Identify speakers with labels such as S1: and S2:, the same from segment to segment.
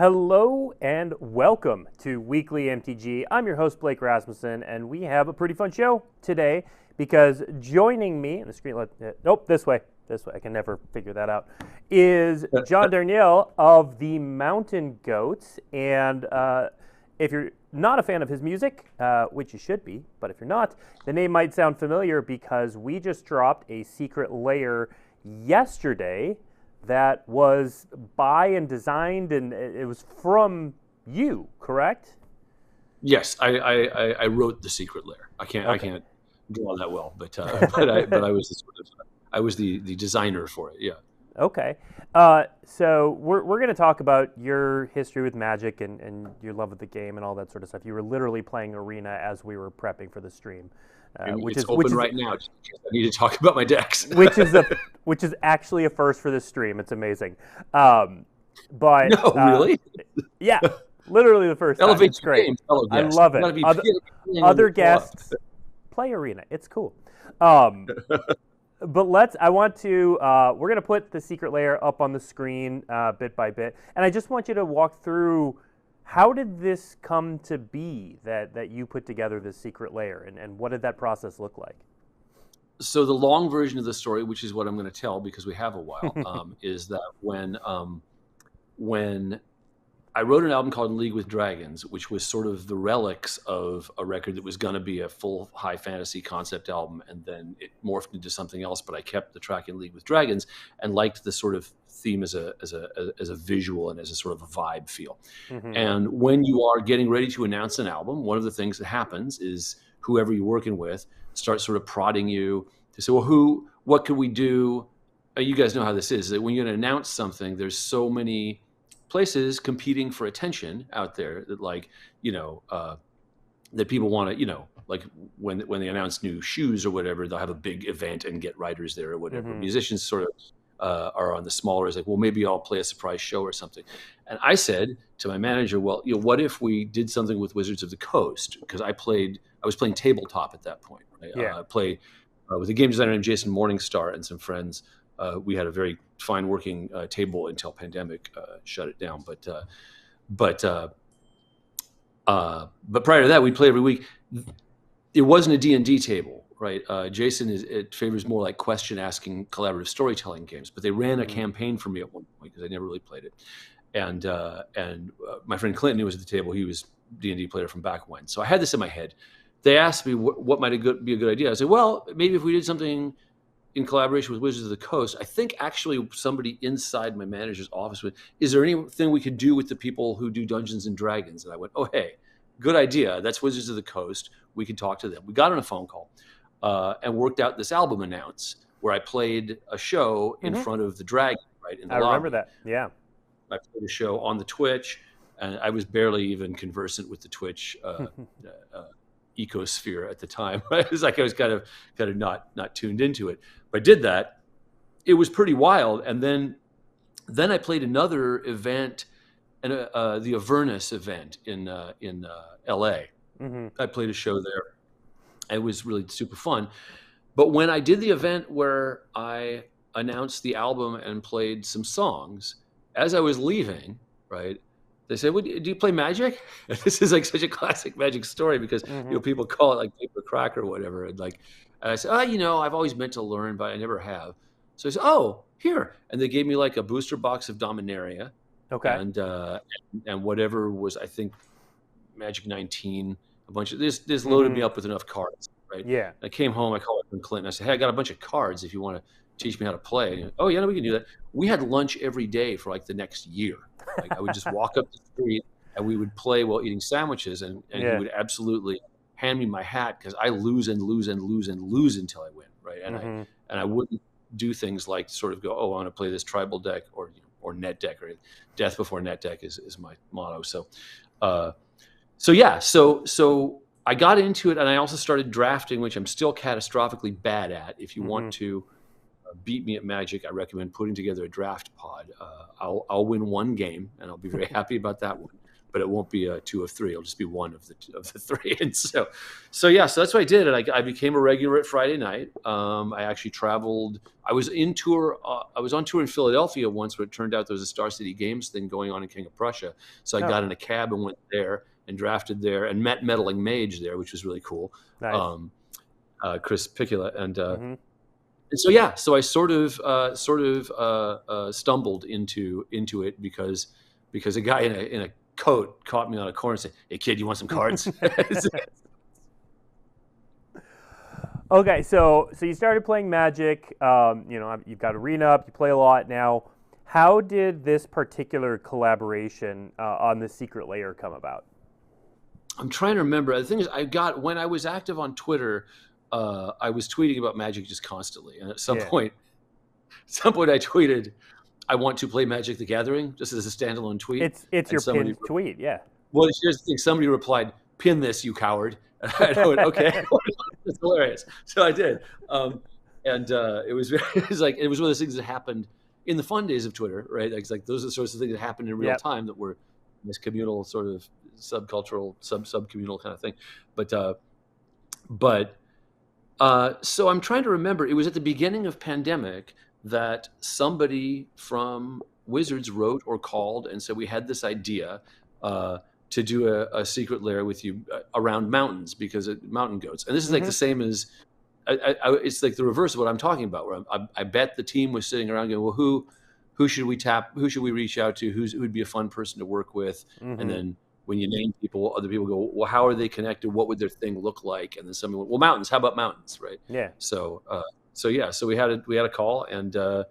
S1: Hello and welcome to Weekly MTG. I'm your host, Blake Rasmussen, and we have a pretty fun show today because joining me, and the screen, this way, I can never figure that out, is John Darnielle of the Mountain Goats. And if you're not a fan of his music, which you should be, but if you're not, the name might sound familiar because we just dropped a Secret Lair yesterday that was by and designed, and it was from you, correct?
S2: Yes, I wrote the Secret Lair. I can't draw that well, but I was the designer for it. Yeah.
S1: Okay. So we're going to talk about your history with Magic and your love of the game and all that sort of stuff. You were literally playing Arena as we were prepping for the stream.
S2: Which is open right now. I need to talk about my decks.
S1: which is actually a first for this stream. It's amazing. But
S2: no, really?
S1: Yeah, literally the first time. It's great.
S2: Game,
S1: I love it. Other guests play Arena. It's cool. But we're going to put the Secret Lair up on the screen bit by bit. And I just want you to walk through, how did this come to be that you put together this Secret Lair, and what did that process look like?
S2: So the long version of the story, which is what I'm going to tell because we have a while, is that when I wrote an album called In League with Dragons, which was sort of the relics of a record that was going to be a full high fantasy concept album, and then it morphed into something else, but I kept the track In League with Dragons and liked the sort of theme as a visual and as a sort of a vibe feel. Mm-hmm. And when you are getting ready to announce an album, one of the things that happens is whoever you're working with starts sort of prodding you to say, well, what could we do? You guys know how this is, that when you're going to announce something, there's so many places competing for attention out there that, like, that people want to, like when they announce new shoes or whatever, they'll have a big event and get writers there or whatever. Mm-hmm. Musicians sort of are on the smaller, is like, well, maybe I'll play a surprise show or something. And I said to my manager, well, what if we did something with Wizards of the Coast? Because I was playing tabletop at that point. Right?
S1: Yeah.
S2: I played with a game designer named Jason Morningstar and some friends. We had a very fine working table until pandemic shut it down. But prior to that, we'd play every week. It wasn't a D&D table, right? Jason it favors more like question asking, collaborative storytelling games. But they ran a campaign for me at one point because I never really played it. And my friend Clinton, who was at the table, he was D&D player from back when. So I had this in my head. They asked me what might be a good idea. I said, well, maybe if we did something in collaboration with Wizards of the Coast. I think actually somebody inside my manager's office went, is there anything we could do with the people who do Dungeons and Dragons? And I went, oh, hey, good idea. That's Wizards of the Coast. We can talk to them. We got on a phone call and worked out this album announce where I played a show in front of the Dragon, right? In the lobby.
S1: Remember that, yeah.
S2: I played a show on the Twitch, and I was barely even conversant with the Twitch ecosphere at the time. It was like I was kind of not tuned into it. But I did that. It was pretty wild. And then I played another event, and the Avernus event in LA. Mm-hmm. I played a show there. It was really super fun. But when I did the event where I announced the album and played some songs, as I was leaving, right, they said, well, do you play Magic? And this is like such a classic Magic story because people call it like paper crack or whatever. And I said, I've always meant to learn, but I never have. So I said, oh, here. And they gave me like a booster box of Dominaria. Okay. And whatever was, I think, Magic 19, a bunch of this loaded me up with enough cards, right?
S1: Yeah.
S2: I came home, I called up Clinton. I said, hey, I got a bunch of cards if you want to teach me how to play. And, oh, yeah, no, we can do that. We had lunch every day for like the next year. Like I would just walk up the street and we would play while eating sandwiches, and he would absolutely hand me my hat because I lose and lose and lose and lose until I win, right? And I wouldn't do things like sort of go, oh, I want to play this tribal deck or net deck, or death before net deck is my motto. So I got into it, and I also started drafting, which I'm still catastrophically bad at. If you want to beat me at Magic, I recommend putting together a draft pod. I'll win one game, and I'll be very happy about that one. but it won't be a 2 of 3. It'll just be one of the 3. And so that's what I did. And I became a regular at Friday night. I actually traveled. I was on tour in Philadelphia once, where it turned out there was a Star City Games thing going on in King of Prussia. So I got in a cab and went there and drafted there and met Meddling Mage there, which was really cool.
S1: Nice.
S2: Chris Picula. And so I sort of stumbled into it because a guy in a coat caught me on a corner and said, "Hey kid, you want some cards?"
S1: Okay, so you started playing Magic. You've got Arena up. You play a lot now. How did this particular collaboration on the Secret Lair come about?
S2: I'm trying to remember. The thing is, when I was active on Twitter, I was tweeting about Magic just constantly, and at some point I tweeted, "I want to play Magic: The Gathering," just as a standalone tweet.
S1: It's your pinned tweet, yeah.
S2: Well, here's the thing. Somebody replied, "Pin this, you coward." And I went, "Okay." It's hilarious. So I did, it was it was one of those things that happened in the fun days of Twitter, right? Like those are the sorts of things that happened in real time that were this communal sort of subcultural, sub-communal kind of thing. So I'm trying to remember. It was at the beginning of pandemic that somebody from Wizards wrote or called and said, we had this idea to do a Secret Lair with you around mountains, because mountain goats. And this is like the same as, it's like the reverse of what I'm talking about, where I bet the team was sitting around going, well, who should we tap? Who should we reach out to? Who'd be a fun person to work with? And then when you name people, other people go, well, how are they connected? What would their thing look like? And then somebody went, well, mountains. How about mountains, right?
S1: Yeah.
S2: So we had a call, and then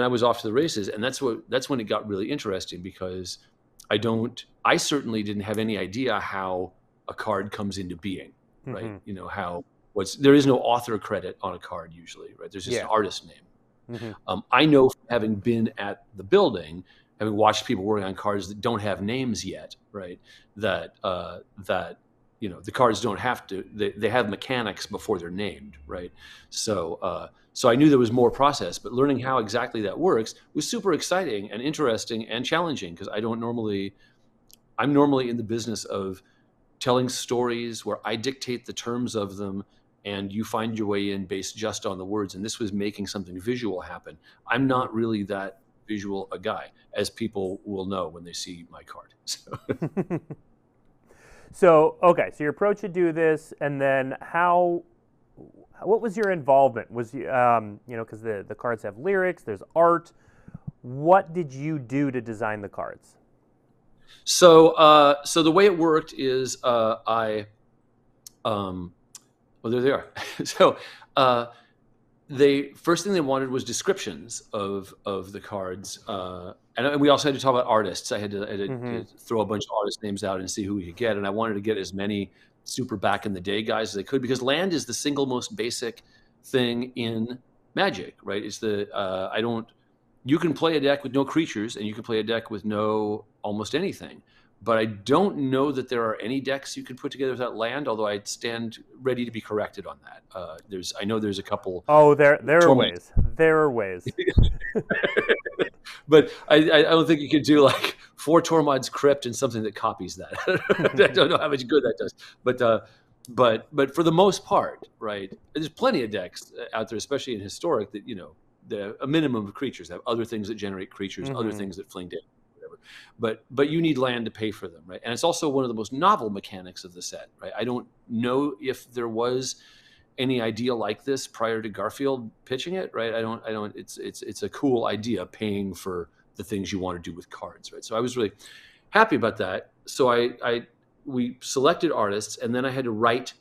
S2: I was off to the races, and that's when it got really interesting, because I certainly didn't have any idea how a card comes into being, right? There is no author credit on a card usually, right? There's just an artist name. I know from having been at the building, having watched people working on cards that don't have names yet, right? That the cards don't have to. They have mechanics before they're named, right? So I knew there was more process, but learning how exactly that works was super exciting and interesting and challenging, because I'm normally in the business of telling stories where I dictate the terms of them, and you find your way in based just on the words. And this was making something visual happen. I'm not really that visual a guy, as people will know when they see my card.
S1: So your approach to do this, and then what was your involvement? Was you, because the cards have lyrics, there's art. What did you do to design the cards?
S2: So the way it worked is there they are. So first thing they wanted was descriptions of the cards, and we also had to talk about artists. I had to throw a bunch of artist names out and see who we could get, and I wanted to get as many super back in the day guys as I could, because land is the single most basic thing in Magic, right? It's you can play a deck with no creatures, and you can play a deck with no almost anything. But I don't know that there are any decks you can put together without land, although I stand ready to be corrected on that. I know there's a couple.
S1: Oh, there are ways. There are ways.
S2: But I don't think you could do like 4 Tormod's Crypt and something that copies that. I don't know how much good that does. But for the most part, right, there's plenty of decks out there, especially in Historic, that a minimum of creatures have other things that generate creatures, other things that fling damage. But you need land to pay for them, right? And it's also one of the most novel mechanics of the set, right? I don't know if there was any idea like this prior to Garfield pitching it, right? I don't. It's a cool idea, paying for the things you want to do with cards, right? So I was really happy about that. So we selected artists, and then I had to write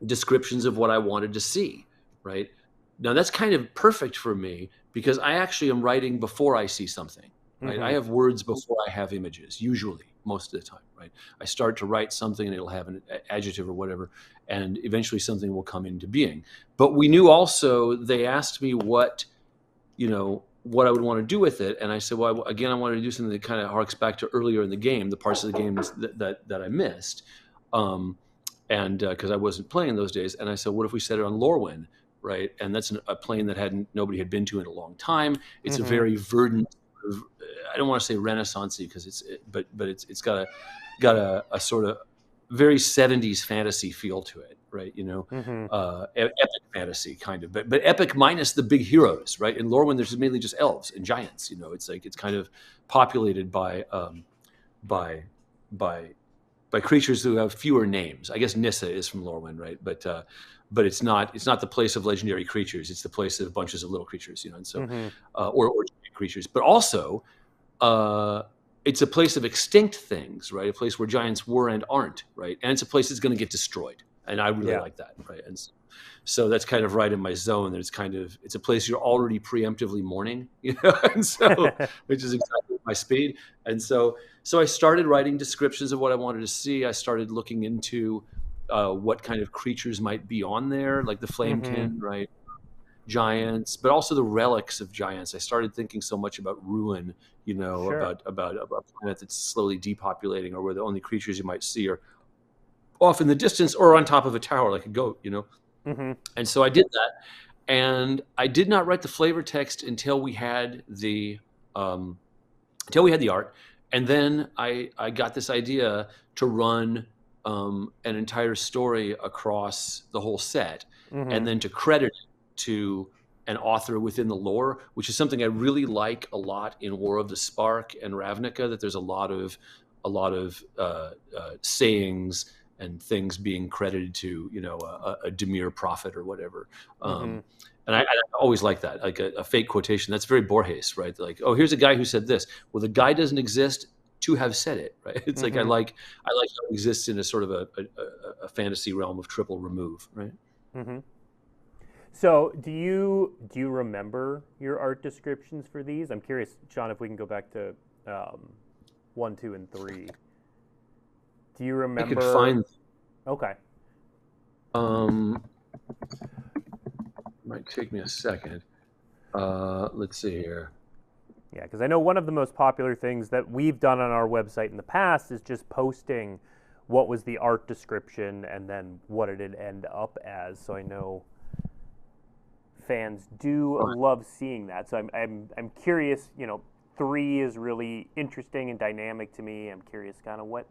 S2: descriptions of what I wanted to see, right? Now that's kind of perfect for me, because I actually am writing before I see something. Right? I have words before I have images, usually, most of the time, right? I start to write something and it'll have an adjective or whatever, and eventually something will come into being. But we knew also, they asked me what I would want to do with it. And I said, well, again, I wanted to do something that kind of harks back to earlier in the game, the parts of the games that I missed. And because I wasn't playing in those days. And I said, what if we set it on Lorwyn, right? And that's a plane that nobody had been to in a long time. It's a very verdant, I don't want to say Renaissance-y because but it's got a sort of very 70s fantasy feel to it, right? Epic fantasy kind of, but epic minus the big heroes, right? In Lorwyn, there's mainly just elves and giants. It's kind of populated by creatures who have fewer names. I guess Nissa is from Lorwyn, right? But it's not the place of legendary creatures. It's the place of bunches of little creatures, and so or giant creatures. But also, it's a place of extinct things, right? A place where giants were and aren't, right? And it's a place that's going to get destroyed, and I really like that, right? And so that's kind of right in my zone. That it's a place you're already preemptively mourning, and so which is exactly my speed. And so I started writing descriptions of what I wanted to see. I started looking into what kind of creatures might be on there, like the Flamekin, right? Giants, but also the relics of giants. I started thinking so much about ruin, about a planet that's slowly depopulating, or where the only creatures you might see are off in the distance or on top of a tower like a goat, And so I did that, and I did not write the flavor text until we had the art, and then I got this idea to run an entire story across the whole set, and then to credit it to an author within the lore, which is something I really like a lot in War of the Spark and Ravnica, that there's a lot of sayings and things being credited to, a Dimir prophet or whatever. And I always like that, like a fake quotation. That's very Borges, right? Like, oh, here's a guy who said this. Well, the guy doesn't exist to have said it, right? It's like I like how it exists in a sort of a fantasy realm of triple remove, right?
S1: So do you remember your art descriptions for these? I'm curious, Sean, if we can go back to 1, 2, and 3. Do you remember?
S2: I could find.
S1: Okay.
S2: Might take me a second. Let's see here.
S1: Yeah, because I know one of the most popular things that we've done on our website in the past is just posting what was the art description and then what did it end up as. So I know fans do love seeing that. So I'm curious. 3 is really interesting and dynamic to me. I'm curious, kind of what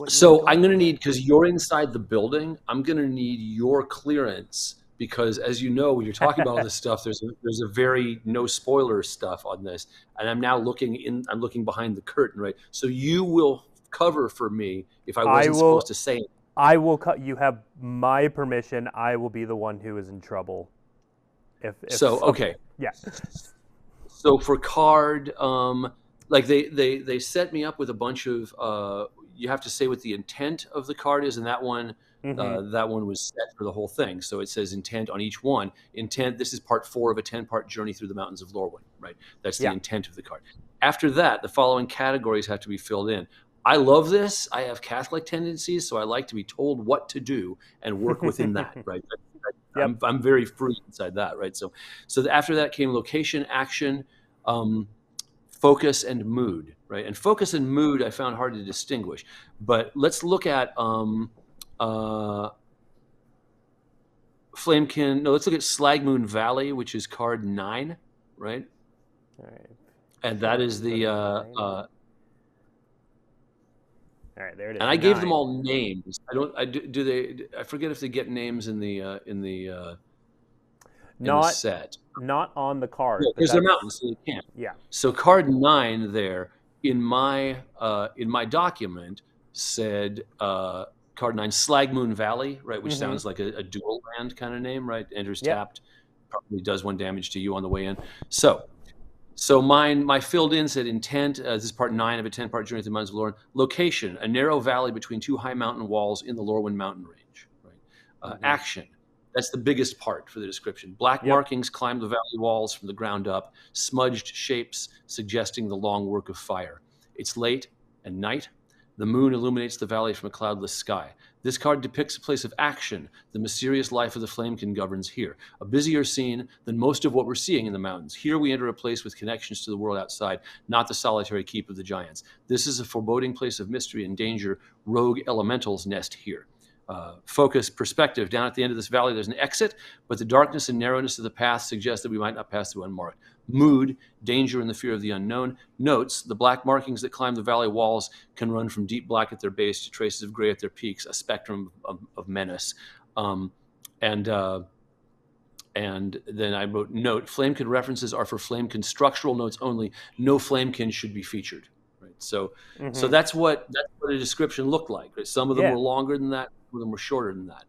S2: so I'm going to need, because you're inside the building, I'm going to need your clearance, because as you know, when you're talking about all this stuff, there's a very no spoiler stuff on this, and I'm now looking behind the curtain, right? So you will cover for me if I wasn't supposed to say it.
S1: I will cut. You have my permission. I will be the one who is in trouble. If
S2: okay.
S1: Yeah.
S2: So for card, like they set me up with a bunch of. You have to say what the intent of the card is, and that one was set for the whole thing. So it says intent on each one. Intent. This is part 4 of a 10-part journey through the mountains of Lorwyn. Right. That's the intent of the card. After that, the following categories have to be filled in. I love this. I have Catholic tendencies, so I like to be told what to do and work within that. Right. I'm very free inside that. Right. So after that came location, action, focus, and mood. Right. And focus and mood I found hard to distinguish. But let's look at Flamekin. No, let's look at Slagmoon Valley, which is card 9. Right.
S1: All right.
S2: And that is the.
S1: All right, there it is.
S2: And I gave them all names. Do they? I forget if they get names in the set.
S1: Not on the card.
S2: Because they're mountains, so they can't.
S1: Yeah.
S2: So card 9 there in my document said card 9 Slagmoon Valley, right, which sounds like a dual land kind of name, right? Enters tapped, probably does 1 damage to you on the way in. So my filled in said intent. This is part 9 of a 10-part journey through the mountains of Lorwyn. Location: a narrow valley between 2 high mountain walls in the Lorwyn mountain range. Right. Action: that's the biggest part for the description. Black markings climb the valley walls from the ground up. Smudged shapes suggesting the long work of fire. It's late and night. The moon illuminates the valley from a cloudless sky. This card depicts a place of action. The mysterious life of the Flamekin governs here. A busier scene than most of what we're seeing in the mountains. Here we enter a place with connections to the world outside, not the solitary keep of the giants. This is a foreboding place of mystery and danger. Rogue elementals nest here. focus perspective. Down at the end of this valley, there's an exit, but the darkness and narrowness of the path suggest that we might not pass through unmarked. Mood, danger and the fear of the unknown. Notes, the black markings that climb the valley walls can run from deep black at their base to traces of gray at their peaks, a spectrum of menace. And then I wrote, note, Flamekin references are for Flamekin structural notes only. No Flamekin should be featured. Right. So that's what a description looked like. Right? Some of them were longer than that. Some of them were shorter than that.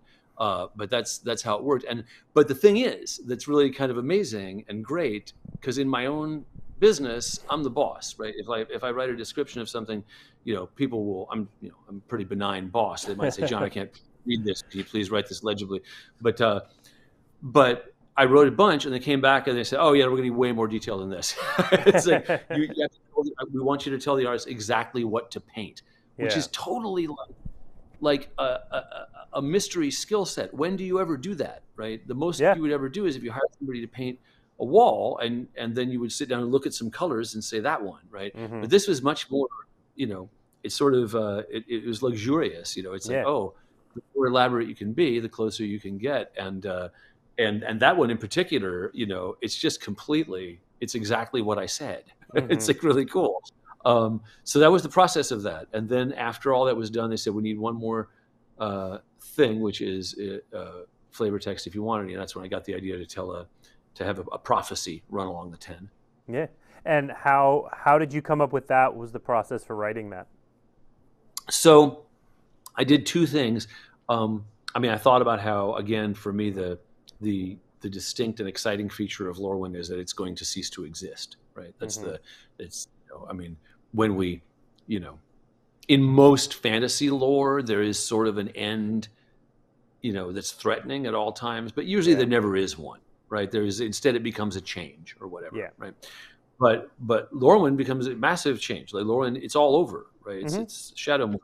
S2: But that's how it worked. But the thing is, that's really kind of amazing and great, because in my own business, I'm the boss, right? If I write a description of something, people will. I'm a pretty benign boss. They might say, John, I can't read this. Can you please write this legibly? But I wrote a bunch, and they came back and they said, "Oh yeah, we're going to need way more detail than this." It's like we want you to tell the artist exactly what to paint, which is totally like a mystery skill set. When do you ever do that, right? The most you would ever do is if you hire somebody to paint a wall, and then you would sit down and look at some colors and say that one, right? But this was much more, it's sort of it was luxurious, It's like, oh, the more elaborate you can be, the closer you can get, and that one in particular, it's just completely, it's exactly what I said. It's like really cool. So that was the process of that. And then after all that was done, they said, we need one more thing, which is flavor text if you want any. And that's when I got the idea to have a prophecy run along the 10.
S1: Yeah. And how did you come up with that? What was the process for writing that?
S2: So I did two things. I thought about how, again, for me, the distinct and exciting feature of Lorwyn is that it's going to cease to exist, right? That's when we, in most fantasy lore, there is sort of an end, that's threatening at all times, but usually there never is one, right? Instead it becomes a change or whatever, right? But Lorwyn becomes a massive change. Like Lorwyn, it's all over, right? It's Shadow.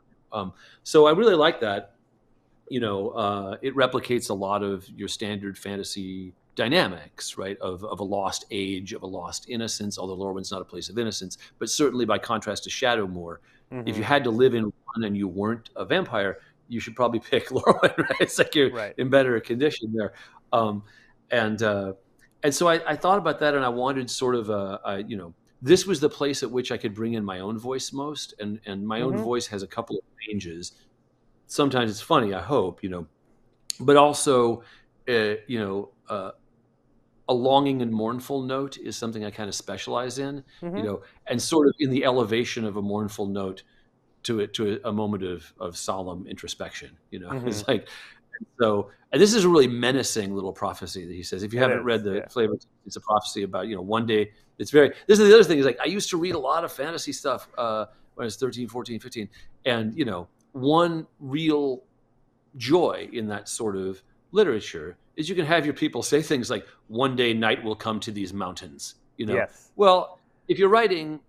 S2: So I really like that. It replicates a lot of your standard fantasy dynamics, right? Of a lost age, of a lost innocence, although Lorwyn's not a place of innocence, but certainly by contrast to Shadowmoor, if you had to live in one and you weren't a vampire, you should probably pick Lorwyn, right? It's like you're in better condition there. And so I thought about that, and I wanted sort of this was the place at which I could bring in my own voice most, and my own voice has a couple of ranges. Sometimes it's funny, I hope, but also, a longing and mournful note is something I kind of specialize in, and sort of in the elevation of a mournful note to a moment of solemn introspection, It's like, and this is a really menacing little prophecy that he says. If you haven't read the flavor, it's a prophecy about, one day this is the other thing is like, I used to read a lot of fantasy stuff when I was 13, 14, 15. And, one real joy in that sort of literature is you can have your people say things like, one day night will come to these mountains,
S1: Yes.
S2: Well, if you're writing,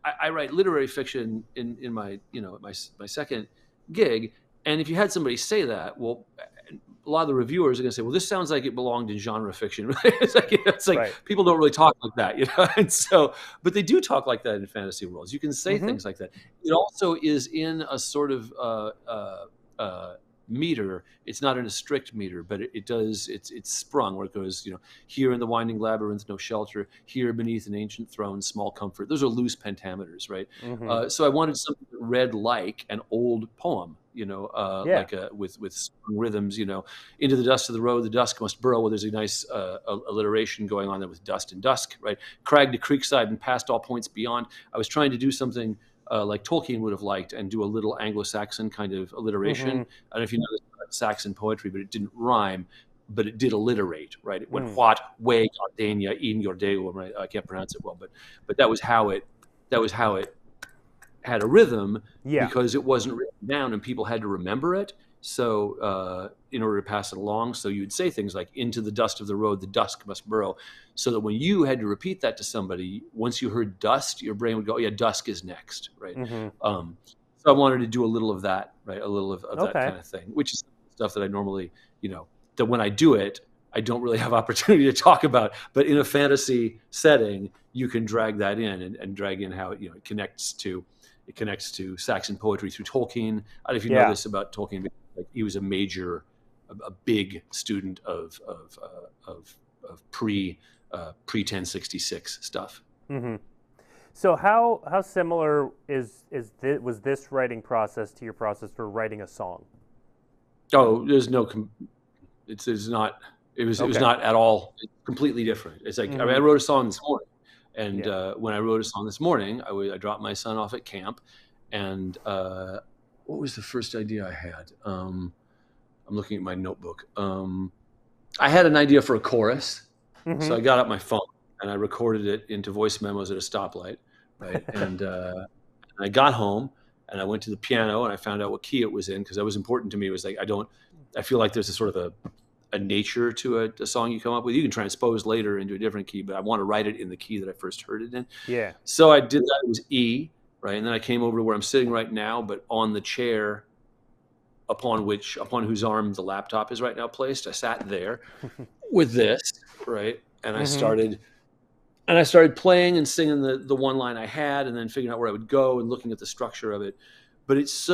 S2: I write literary fiction in my, my second gig. And if you had somebody say that, well, a lot of the reviewers are going to say, well, this sounds like it belonged in genre fiction. It's like people don't really talk like that, And so, but they do talk like that in fantasy worlds. You can say things like that. It also is in a sort of meter. It's not in a strict meter, but it does. It's sprung where it goes. Here in the winding labyrinth, no shelter. Here beneath an ancient throne, small comfort. Those are loose pentameters, right? So I wanted something that read like an old poem. Like with rhythms, into the dust of the road, the dusk must burrow. Well, there's a nice alliteration going on there with dust and dusk, right? Crag to creekside and past all points beyond. I was trying to do something like Tolkien would have liked and do a little Anglo-Saxon kind of alliteration. I don't know if you know this about Saxon poetry, but it didn't rhyme, but it did alliterate, right? It went what, way, Gardania, in your day, right? I can't pronounce it well, but that was how it had a rhythm because it wasn't written down and people had to remember it. So in order to pass it along, so you'd say things like, into the dust of the road, the dusk must burrow. So that when you had to repeat that to somebody, once you heard dust, your brain would go, oh, yeah, dusk is next, right? So I wanted to do a little of that, right? A little of that kind of thing, which is stuff that I normally, that when I do it, I don't really have opportunity to talk about. But in a fantasy setting, you can drag that in and drag in how it connects to Saxon poetry through Tolkien. I don't know if you know this about Tolkien. like he was a big student of pre 1066 stuff.
S1: Mm-hmm. So how similar was this writing process to your process for writing a song?
S2: Oh, there's no. It was not at all. It's completely different. It's like, I wrote a song this morning, and when I wrote a song this morning, I dropped my son off at camp, and what was the first idea I had? I'm looking at my notebook. I had an idea for a chorus, so I got out my phone and I recorded it into voice memos at a stoplight, right? And I got home and I went to the piano and I found out what key it was in, because that was important to me. It was like, I feel like there's a sort of a nature to a song you come up with. You can transpose later into a different key, but I want to write it in the key that I first heard it in.
S1: Yeah.
S2: So I did that. It was E, right? And then I came over to where I'm sitting right now, but on the chair upon whose arm the laptop is right now placed. I sat there with this, right? And I started playing and singing the one line I had, and then figuring out where I would go and looking at the structure of it. But that's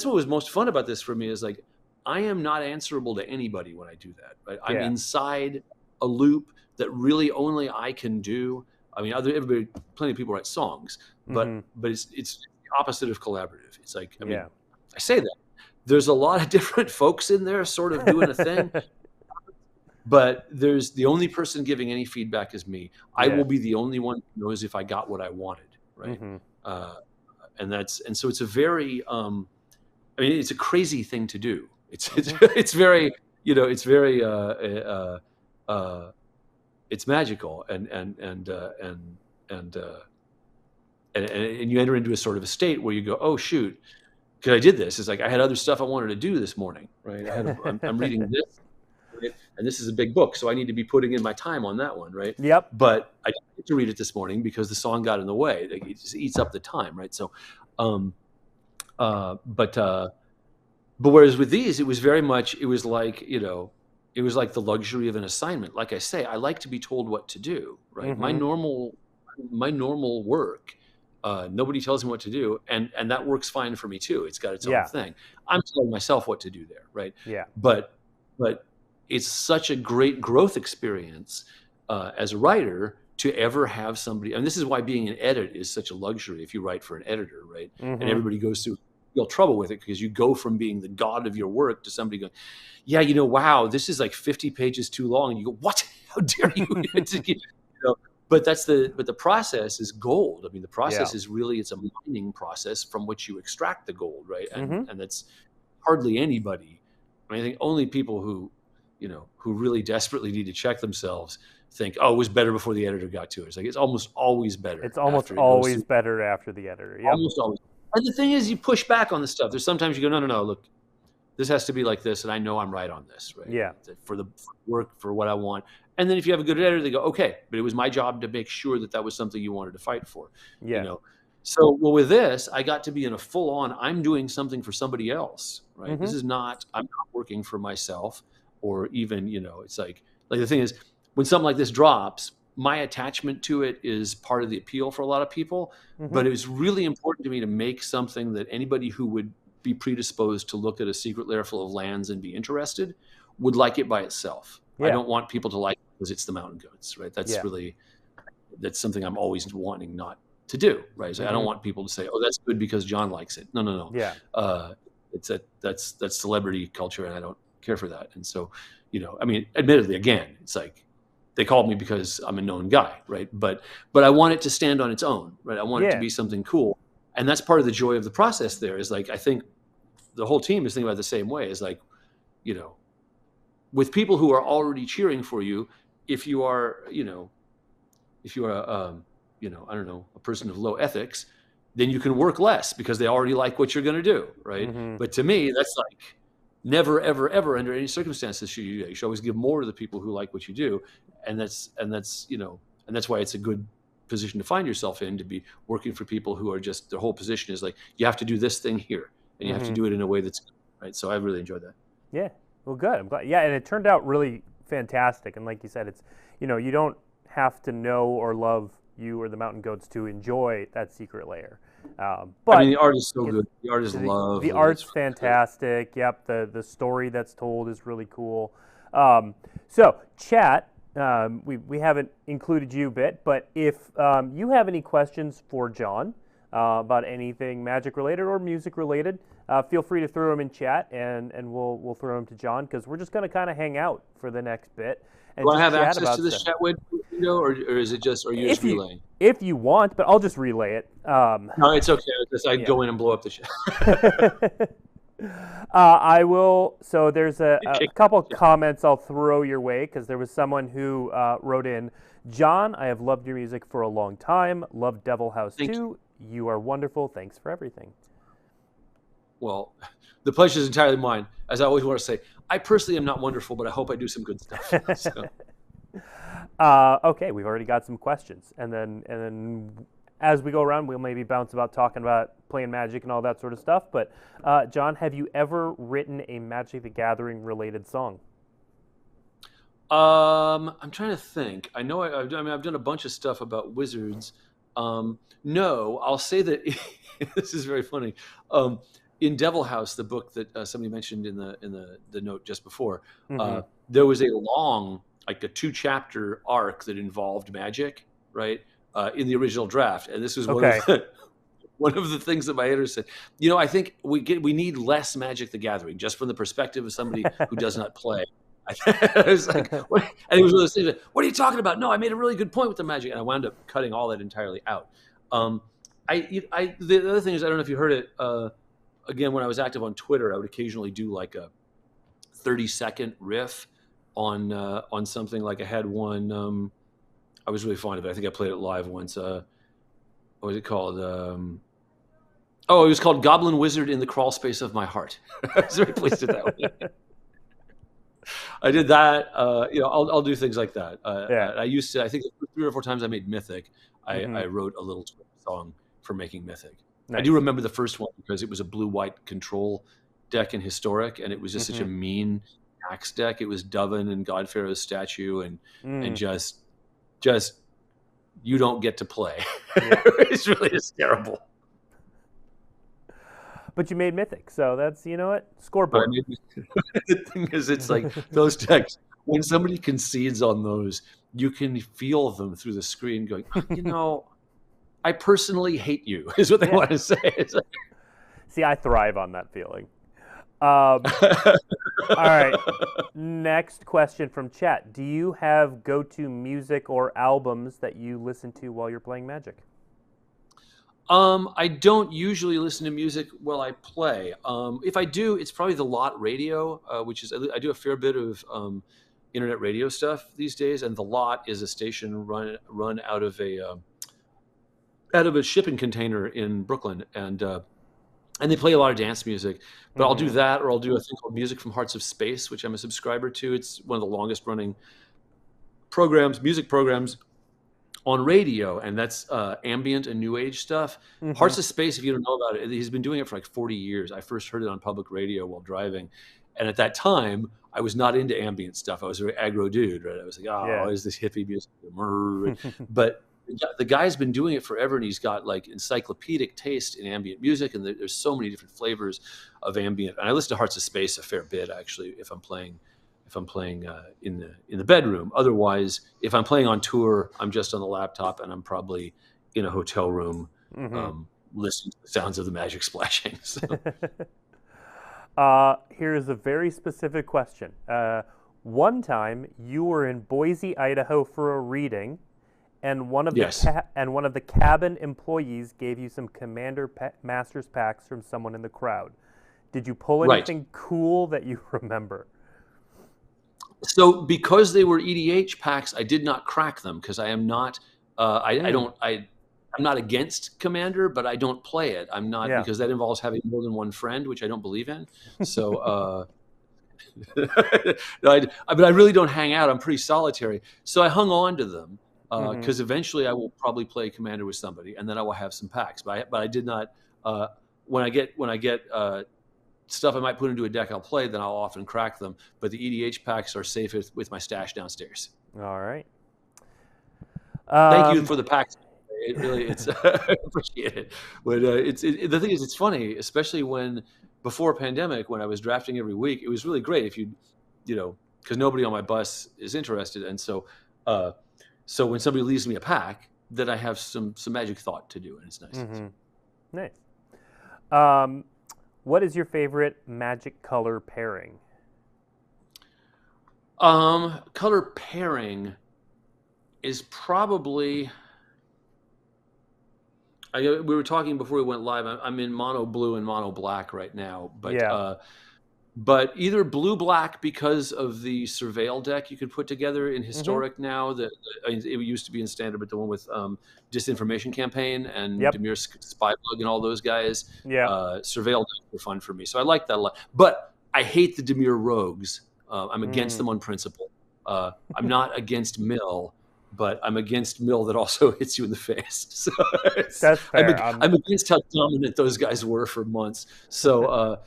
S2: what was most fun about this for me, is like, I am not answerable to anybody when I do that, right? I'm inside a loop that really only I can do. I mean, plenty of people write songs, but it's the opposite of collaborative. It's like, I mean, I say that there's a lot of different folks in there sort of doing a thing, but there's the only person giving any feedback is me. I will be the only one who knows if I got what I wanted, right? And so it's a very, it's a crazy thing to do. It's very, it's magical, and you enter into a sort of a state where you go, oh shoot, because I did this. It's like, I had other stuff I wanted to do this morning, right? I'm reading this, right? And this is a big book, so I need to be putting in my time on that one, right?
S1: Yep.
S2: But I didn't get to read it this morning because the song got in the way. It just eats up the time, right? So, but whereas with these, it was very much, it was like the luxury of an assignment. Like I say, I like to be told what to do, right? My normal work, nobody tells me what to do, and that works fine for me too. It's got its own thing. I'm telling myself what to do there, right?
S1: Yeah.
S2: But it's such a great growth experience as a writer to ever have somebody, and this is why being an edit is such a luxury if you write for an editor, right? And everybody goes through real trouble with it, because you go from being the god of your work to somebody going, wow, this is like 50 pages too long, and you go, what? How dare you? But the process is gold. I mean, the process is really, it's a mining process from which you extract the gold, right? And that's hardly anybody. I think only people who really desperately need to check themselves think, oh, it was better before the editor got to it. It's like, it's almost always better.
S1: It's almost always better after the editor. Yep.
S2: Almost always. And the thing is, you push back on the stuff. There's sometimes you go, no, look, this has to be like this, and I know I'm right on this, right?
S1: Yeah.
S2: For the work, for what I want. And then if you have a good editor, they go, okay, but it was my job to make sure that was something you wanted to fight for.
S1: Yeah.
S2: So, well, with this, I got to be in a full-on, I'm doing something for somebody else, right? This is not, I'm not working for myself, or even, it's like the thing is, when something like this drops, my attachment to it is part of the appeal for a lot of people, but it was really important to me to make something that anybody who would be predisposed to look at a Secret Lair full of lands and be interested would like it by itself. I don't want people to like it because it's the Mountain Goats, right? That's that's something I'm always wanting not to do, right? So I don't want people to say, oh, that's good because John likes it. No.
S1: Yeah.
S2: That's celebrity culture, and I don't care for that. And so, I mean, admittedly, again, it's like, they called me because I'm a known guy, right? But I want it to stand on its own, right? I want it to be something cool. And that's part of the joy of the process there, is like, I think the whole team is thinking about it the same way, is like, with people who are already cheering for you, if you are, I don't know, a person of low ethics, then you can work less because they already like what you're going to do, right? But to me, that's like, never, ever, ever, under any circumstances should you do that. You should always give more to the people who like what you do, and that's why it's a good position to find yourself in, to be working for people who are just, their whole position is like, you have to do this thing here, and you have to do it in a way that's good, right? So I really enjoyed that.
S1: Yeah, well, good. I'm glad. Yeah, and it turned out really fantastic. And like you said, it's you don't have to know or love you or the Mountain Goats to enjoy that Secret Lair.
S2: I
S1: But
S2: mean, the art is so good. The art is lovely.
S1: the art's fantastic. Yep, the story that's told is really cool. So chat, we haven't included you a bit, but if you have any questions for John about anything Magic related or music related, feel free to throw them in chat, and we'll throw them to John, because we're just going to kind of hang out for the next bit. And
S2: do I
S1: just
S2: have
S1: chat
S2: access
S1: about
S2: to this
S1: stuff.
S2: chat window, or is it just, or are you just relaying?
S1: If you want, but I'll just relay it.
S2: No, it's okay. I go in and blow up the chat.
S1: I will. So there's a couple of comments I'll throw your way, because there was someone who wrote in, John, I have loved your music for a long time. Love Devil House too. You are wonderful. Thanks for everything.
S2: Well, the pleasure is entirely mine. As I always want to say, I personally am not wonderful, but I hope I do some good stuff. So.
S1: Okay, we've already got some questions, and then as we go around, we'll maybe bounce about talking about playing Magic and all that sort of stuff. But John, have you ever written a Magic the Gathering related song?
S2: I'm trying to think. I know I've done a bunch of stuff about Wizards. No, I'll say that this is very funny. In Devil House, the book that somebody mentioned in the note just before, there was a long, like a 2-chapter arc that involved Magic, right? In the original draft, and this was one of the things that my editor said. You know, I think we need less Magic the Gathering, just from the perspective of somebody who does not play. I was like, what? And he was really saying, "What are you talking about?" No, I made a really good point with the Magic, and I wound up cutting all that entirely out. The other thing is, I don't know if you heard it. Again, when I was active on Twitter, I would occasionally do like a 30-second riff on something. Like I had one. I was really fond of it. I think I played it live once. What was it called? It was called Goblin Wizard in the Crawl Space of My Heart. I was very pleased with that one. I did that. I'll do things like that. I used to. I think 3 or 4 times I made Mythic. I wrote a little song for making Mythic. Nice. I do remember the first one because it was a blue-white control deck in Historic, and it was just such a mean axe deck. It was Dovin and Godpharaoh's statue, and just you don't get to play. Yeah. It's really just terrible.
S1: But you made Mythic, so that's, you know what, scoreboard.
S2: The thing is, it's like those decks, when somebody concedes on those, you can feel them through the screen going, I personally hate you, is what they want to say. Like...
S1: See, I thrive on that feeling. All right, next question from chat. Do you have go-to music or albums that you listen to while you're playing Magic?
S2: I don't usually listen to music while I play. If I do, it's probably the Lot Radio, which is, I do a fair bit of internet radio stuff these days, and the Lot is a station run out of a shipping container in Brooklyn, and they play a lot of dance music. But I'll do that, or I'll do a thing called Music from Hearts of Space, which I'm a subscriber to. It's one of the longest running music programs on radio, and that's ambient and new age stuff. Hearts of Space, if you don't know about it, he's been doing it for like 40 years. I first heard it on public radio while driving, and at that time, I was not into ambient stuff. I was a very aggro dude, right? I was like, is this hippie music? But the guy's been doing it forever, and he's got like encyclopedic taste in ambient music, and there's so many different flavors of ambient. And I listen to Hearts of Space a fair bit, actually, if I'm playing in the bedroom. Otherwise, if I'm playing on tour, I'm just on the laptop, and I'm probably in a hotel room listening to the sounds of the Magic splashing. So.
S1: Here's a very specific question. One time, you were in Boise, Idaho for a reading, and one of the cabin employees gave you some Commander Masters packs from someone in the crowd. Did you pull anything cool that you remember?
S2: So because they were EDH packs, I did not crack them because I am not. I'm not against Commander, but I don't play it. I'm not because that involves having more than one friend, which I don't believe in. So, but I really don't hang out. I'm pretty solitary. So I hung on to them because eventually I will probably play Commander with somebody, and then I will have some packs. But I did not. When I get stuff I might put into a deck I'll play, then I'll often crack them. But the EDH packs are safe with my stash downstairs.
S1: All right.
S2: Thank you for the packs. It really, it's I appreciate it. But the thing is, it's funny, especially when before pandemic, when I was drafting every week, it was really great if because nobody on my bus is interested, and so when somebody leaves me a pack, then I have some magic thought to do, and it's nice.
S1: Mm-hmm. Nice. What is your favorite Magic color pairing?
S2: Color pairing is probably. We were talking before we went live. I'm in mono blue and mono black right now, but either blue black because of the surveil deck you could put together in historic now. It used to be in standard, but the one with disinformation campaign and Dimir Spybug and all those guys.
S1: Yeah,
S2: surveil decks were fun for me, so I like that a lot. But I hate the Dimir rogues. I'm against them on principle. I'm not against mill. But I'm against mill that also hits you in the face. So
S1: that's fair.
S2: I'm against how dominant those guys were for months. So,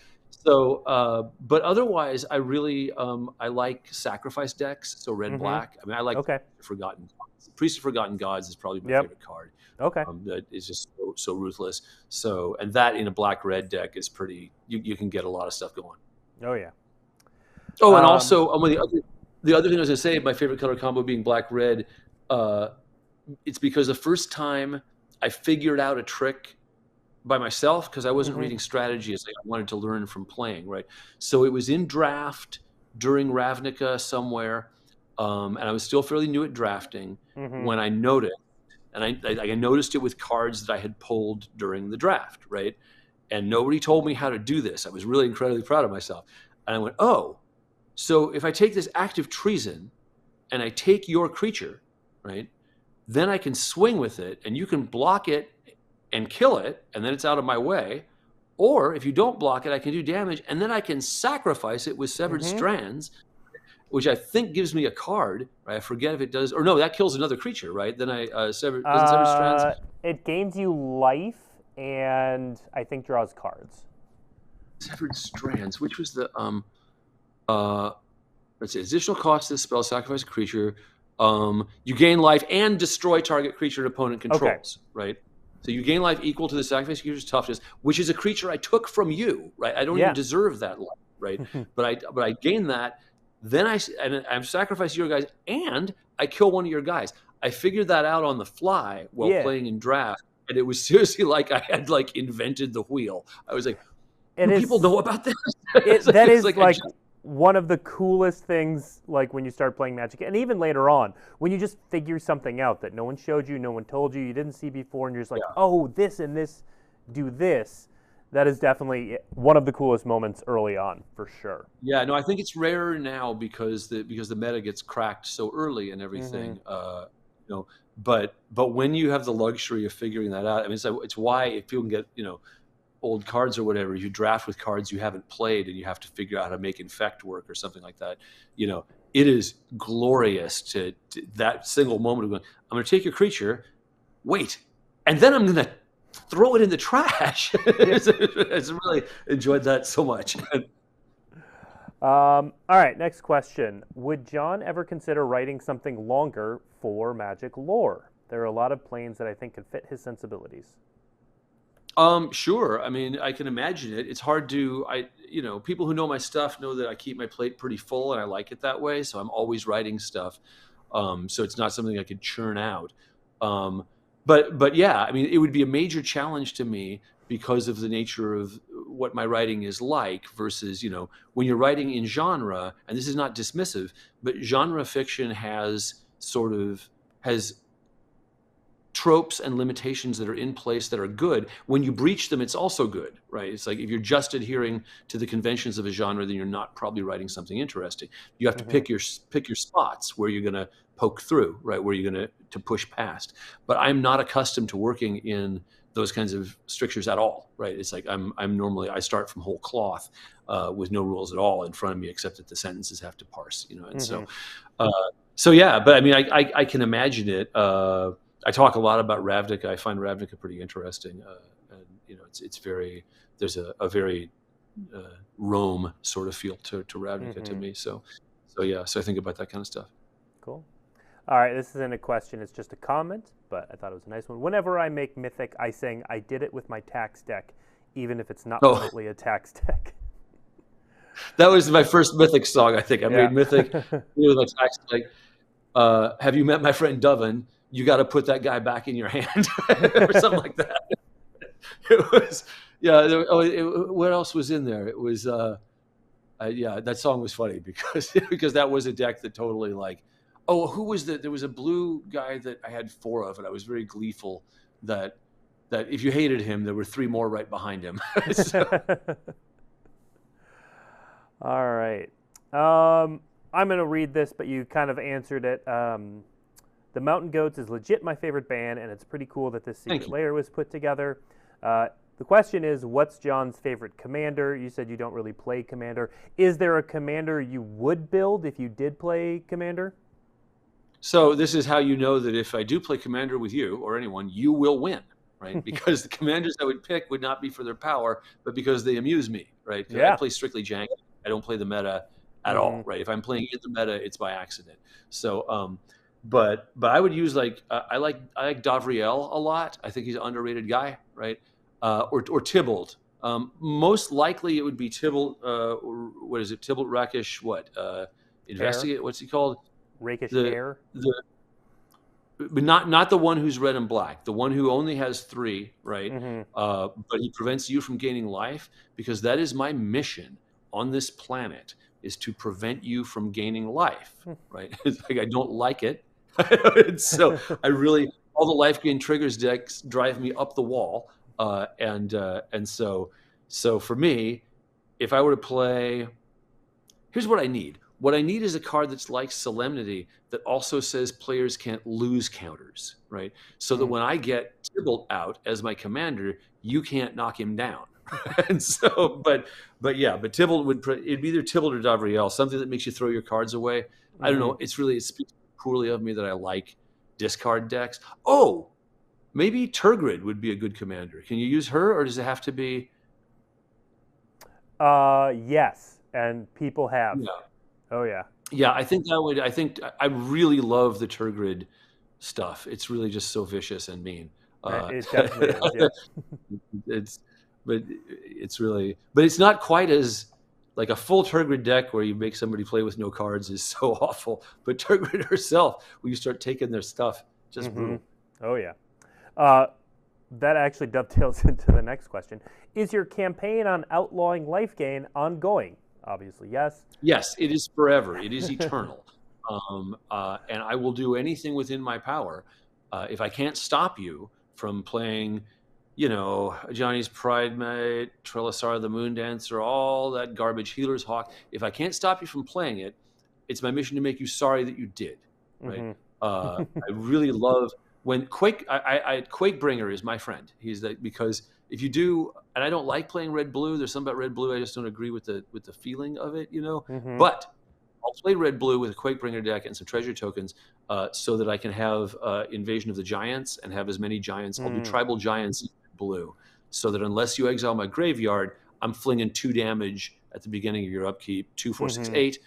S2: but otherwise, I really I like sacrifice decks. So red black. I mean, I like Forgotten Gods. Priest of Forgotten Gods is probably my favorite card.
S1: Okay,
S2: that is just so ruthless. So, and that in a black red deck is pretty. You can get a lot of stuff going.
S1: Oh yeah.
S2: Oh, and also the other thing I was going to say, my favorite color combo being black red. It's because the first time I figured out a trick by myself, because I wasn't reading strategy as I wanted to learn from playing, right? So it was in draft during Ravnica somewhere, and I was still fairly new at drafting when I noticed, and I noticed it with cards that I had pulled during the draft, right? And nobody told me how to do this. I was really incredibly proud of myself. And I went, oh, so if I take this active treason and I take your creature, right, then I can swing with it and you can block it and kill it, and then it's out of my way. Or if you don't block it, I can do damage, and then I can sacrifice it with Severed Strands, which I think gives me a card, right? I forget if it does, or no, that kills another creature, right? Then doesn't Severed Strands?
S1: It gains you life and I think draws cards.
S2: Severed Strands, which was the let's see, additional cost to the spell, sacrifice a creature. You gain life and destroy target creature an opponent controls, right? So you gain life equal to the sacrifice creature's toughness, which is a creature I took from you, right? I don't even deserve that life, right? but I gain that. Then I'm sacrificing your guys, and I kill one of your guys. I figured that out on the fly while playing in draft, and it was seriously like I had invented the wheel. I was like, people know about this?
S1: That is one of the coolest things, like when you start playing Magic, and even later on, when you just figure something out that no one showed you, no one told you, you didn't see before, and you're just like, oh, this and this do this. That is definitely one of the coolest moments early on, for sure.
S2: Yeah, no, I think it's rarer now because the meta gets cracked so early and everything. But when you have the luxury of figuring that out, I mean, it's why if people can get old cards or whatever, you draft with cards you haven't played and you have to figure out how to make infect work or something like that. It is glorious to that single moment of going, I'm going to take your creature, wait, and then I'm going to throw it in the trash. It's really enjoyed that so much.
S1: All right, next question. Would John ever consider writing something longer for Magic lore? There are a lot of planes that I think could fit his sensibilities.
S2: Sure. I mean, I can imagine it. It's hard to, people who know my stuff know that I keep my plate pretty full and I like it that way. So I'm always writing stuff. So it's not something I could churn out. But yeah, I mean, it would be a major challenge to me because of the nature of what my writing is like versus, when you're writing in genre, and this is not dismissive, but genre fiction has tropes and limitations that are in place that are good. When you breach them, it's also good, right? It's like if you're just adhering to the conventions of a genre, then you're not probably writing something interesting. You have to pick your spots where you're going to poke through, right? Where you're going to push past. But I'm not accustomed to working in those kinds of strictures at all, right? It's like I'm normally, I start from whole cloth with no rules at all in front of me, except that the sentences have to parse, and so yeah. But I mean, I can imagine it. I talk a lot about Ravnica. I find Ravnica pretty interesting, and it's very, there's a very Rome sort of feel to Ravnica to me. So yeah. So I think about that kind of stuff.
S1: Cool. All right, this isn't a question, it's just a comment, but I thought it was a nice one. Whenever I make Mythic, I sing, I did it with my tax deck, even if it's not
S2: Oh,
S1: remotely a tax deck.
S2: that was my first Mythic song, I think. I
S1: Yeah.
S2: made Mythic with my tax, like, have you met my friend Doven? You got to put that guy back in your hand, or something like that. It was, yeah. What else was in there? It was, yeah, that song was funny because because that was a deck that totally like, oh, who was that? There was a blue guy that I had 4 of, and I was very gleeful that if you hated him, there were 3 more right behind him. So,
S1: All right. I'm going to read this, but you kind of answered it. The Mountain Goats is legit my favorite band, and it's pretty cool that this Secret Lair was put together. The question is, what's John's favorite commander? You said you don't really play commander. Is there a commander you would build if you did play commander?
S2: so this is how you know that if I do play commander with you or anyone, you will win, right? Because the commanders I would pick would not be for their power, but because they amuse me, right?
S1: Yeah.
S2: I play strictly jank. I don't play the meta at all, right? If I'm playing in the meta, it's by accident. So, but I would use like I like Darnielle a lot. I think he's an underrated guy, right? Or Tybalt. Most likely it would be Tybalt. What is it? Tybalt Rakish. What? Investigate. What's he called?
S1: Rakish Air.
S2: But not the one who's red and black. The one who only has 3, right? But he prevents you from gaining life, because that is my mission on this planet, is to prevent you from gaining life, right? It's like I don't like it. So I really, all the life gain triggers decks drive me up the wall. And so for me, if I were to play, here's what I need. What I need is a card that's like Solemnity that also says players can't lose counters, right? So that when I get Tybalt out as my commander, you can't knock him down. And so, but Tybalt it'd be either Tybalt or Darnielle, something that makes you throw your cards away. I don't know. It speaks poorly of me that I like discard decks. Oh, maybe Turgid would be a good commander. Can you use her, or does it have to be?
S1: Yes, and people have.
S2: Yeah.
S1: Oh yeah.
S2: Yeah, I think that would. I think I really love the Turgid stuff. It's really just so vicious and mean.
S1: It definitely is. Yeah.
S2: It's really, but it's not quite as like a full Turgid deck where you make somebody play with no cards is so awful. But Turgid herself, when you start taking their stuff, just brutal.
S1: Oh yeah. That actually dovetails into the next question. Is your campaign on Outlawing Lifegain ongoing? Obviously, yes.
S2: Yes, it is forever. It is eternal. And I will do anything within my power. If I can't stop you from playing, Johnny's Pride Mate, Trelisar the Moon Dancer, all that garbage, Healer's Hawk, if I can't stop you from playing it, it's my mission to make you sorry that you did. Right? I really love when Quakebringer is my friend. He's because if you do, and I don't like playing red blue. There's something about red blue I just don't agree with the feeling of it, But I'll play red blue with a Quakebringer deck and some treasure tokens, so that I can have Invasion of the Giants and have as many giants. I'll do tribal giants in blue, so that unless you exile my graveyard, I'm flinging 2 damage at the beginning of your upkeep, 2, 4, 6, 8.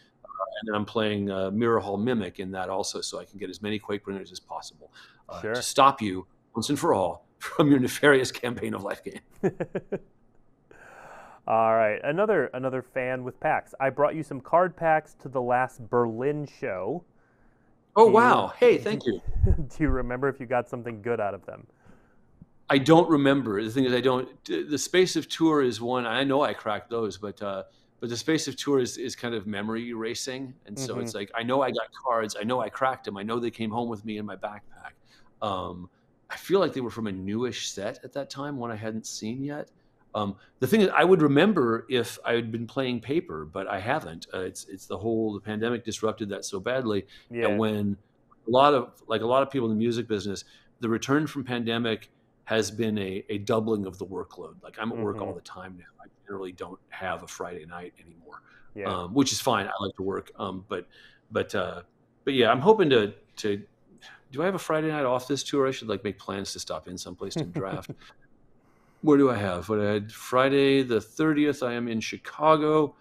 S2: And then I'm playing Mirror Hall Mimic in that also, so I can get as many Quakebringers as possible to stop you once and for all from your nefarious campaign of Lifegain.
S1: All right, another fan with packs. I brought you some card packs to the last Berlin show.
S2: Oh, wow. Hey, thank you.
S1: Do you remember if you got something good out of them?
S2: I don't remember. The thing is, the Space of Tour is one. I know I cracked those, but the Space of Tour is kind of memory erasing. And so it's like, I know I got cards. I know I cracked them. I know they came home with me in my backpack. I feel like they were from a newish set at that time, one I hadn't seen yet. The thing is, I would remember if I had been playing paper, but I haven't. It's the pandemic disrupted that so badly. Yeah. And when a lot of people in the music business, the return from pandemic has been a doubling of the workload. Like I'm at work all the time now. I generally don't have a Friday night anymore, which is fine. I like to work. But yeah, I'm hoping to. Do I have a Friday night off this tour? I should make plans to stop in someplace to draft. Where do I have? What I had Friday the 30th, I am in Chicago.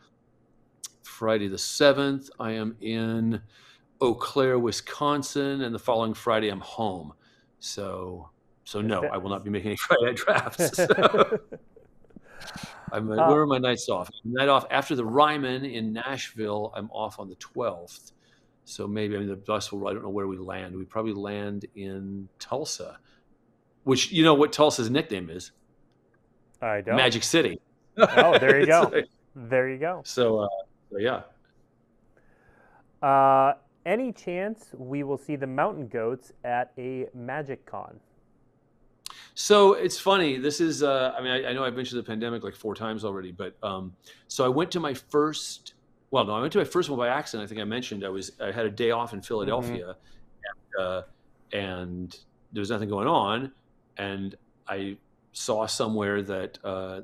S2: Friday the 7th, I am in Eau Claire, Wisconsin, and the following Friday I'm home. So no, I will not be making any Friday night drafts. So where are my nights off? Night off after the Ryman in Nashville. I'm off on the 12th. So maybe, the bus will, I don't know where we land. We probably land in Tulsa, which, you know what Tulsa's nickname is?
S1: I don't.
S2: Magic City.
S1: Oh, there you go. There you go.
S2: So yeah.
S1: Any chance we will see the Mountain Goats at a Magic Con?
S2: So it's funny. This is, I know I've mentioned the pandemic like 4 times already, but so I went to my first. Well, no, I went to my first one by accident. I think I mentioned I had a day off in Philadelphia, and there was nothing going on, and I saw somewhere that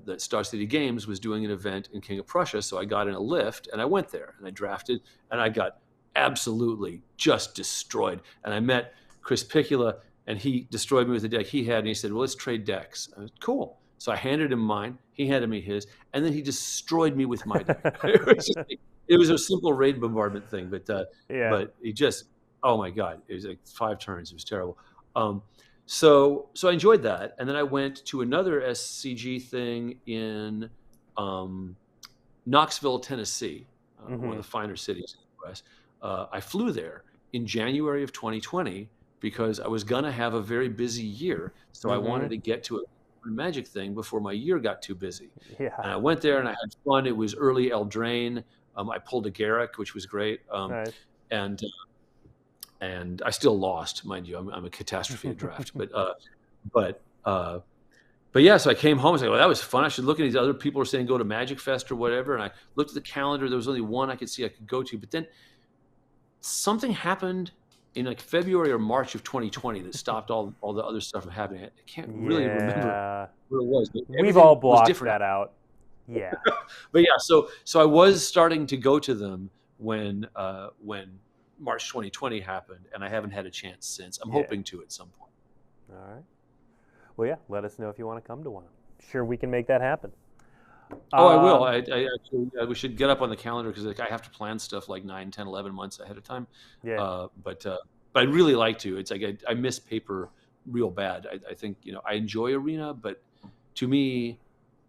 S2: that Star City Games was doing an event in King of Prussia, so I got in a lift and I went there and I drafted, and I got absolutely just destroyed. And I met Chris Picula, and he destroyed me with the deck he had, and he said, "Well, let's trade decks." I was, cool. So I handed him mine, he handed me his, and then he destroyed me with my deck. It was a simple raid bombardment thing, but he just, oh my God, it was like 5 turns. It was terrible. So I enjoyed that, and then I went to another SCG thing in Knoxville, Tennessee, one of the finer cities in the U.S. I flew there in January of 2020 because I was gonna have a very busy year, so I wanted to get to a Magic thing before my year got too busy. And I went there and I had fun. It was early Eldraine. I pulled a Garrick, which was great.
S1: Nice.
S2: And I still lost, mind you. I'm a catastrophe at draft, but yeah. So I came home and said, "Well, that was fun. I should look at these other people are saying go to Magic Fest or whatever." And I looked at the calendar. There was only one I could see I could go to, but then something happened in like February or March of 2020 that stopped all the other stuff from happening. I can't really remember what it was.
S1: We've all blocked that out. Yeah.
S2: But yeah, so I was starting to go to them when March 2020 happened, and I haven't had a chance since. I'm hoping to at some point.
S1: All right. Well, yeah, let us know if you want to come to one. I'm sure we can make that happen.
S2: Oh, I will. I actually, we should get up on the calendar because I have to plan stuff like 9, 10, 11 months ahead of time.
S1: Yeah.
S2: But I'd really like to. It's like I miss paper real bad. I think, I enjoy Arena, but to me,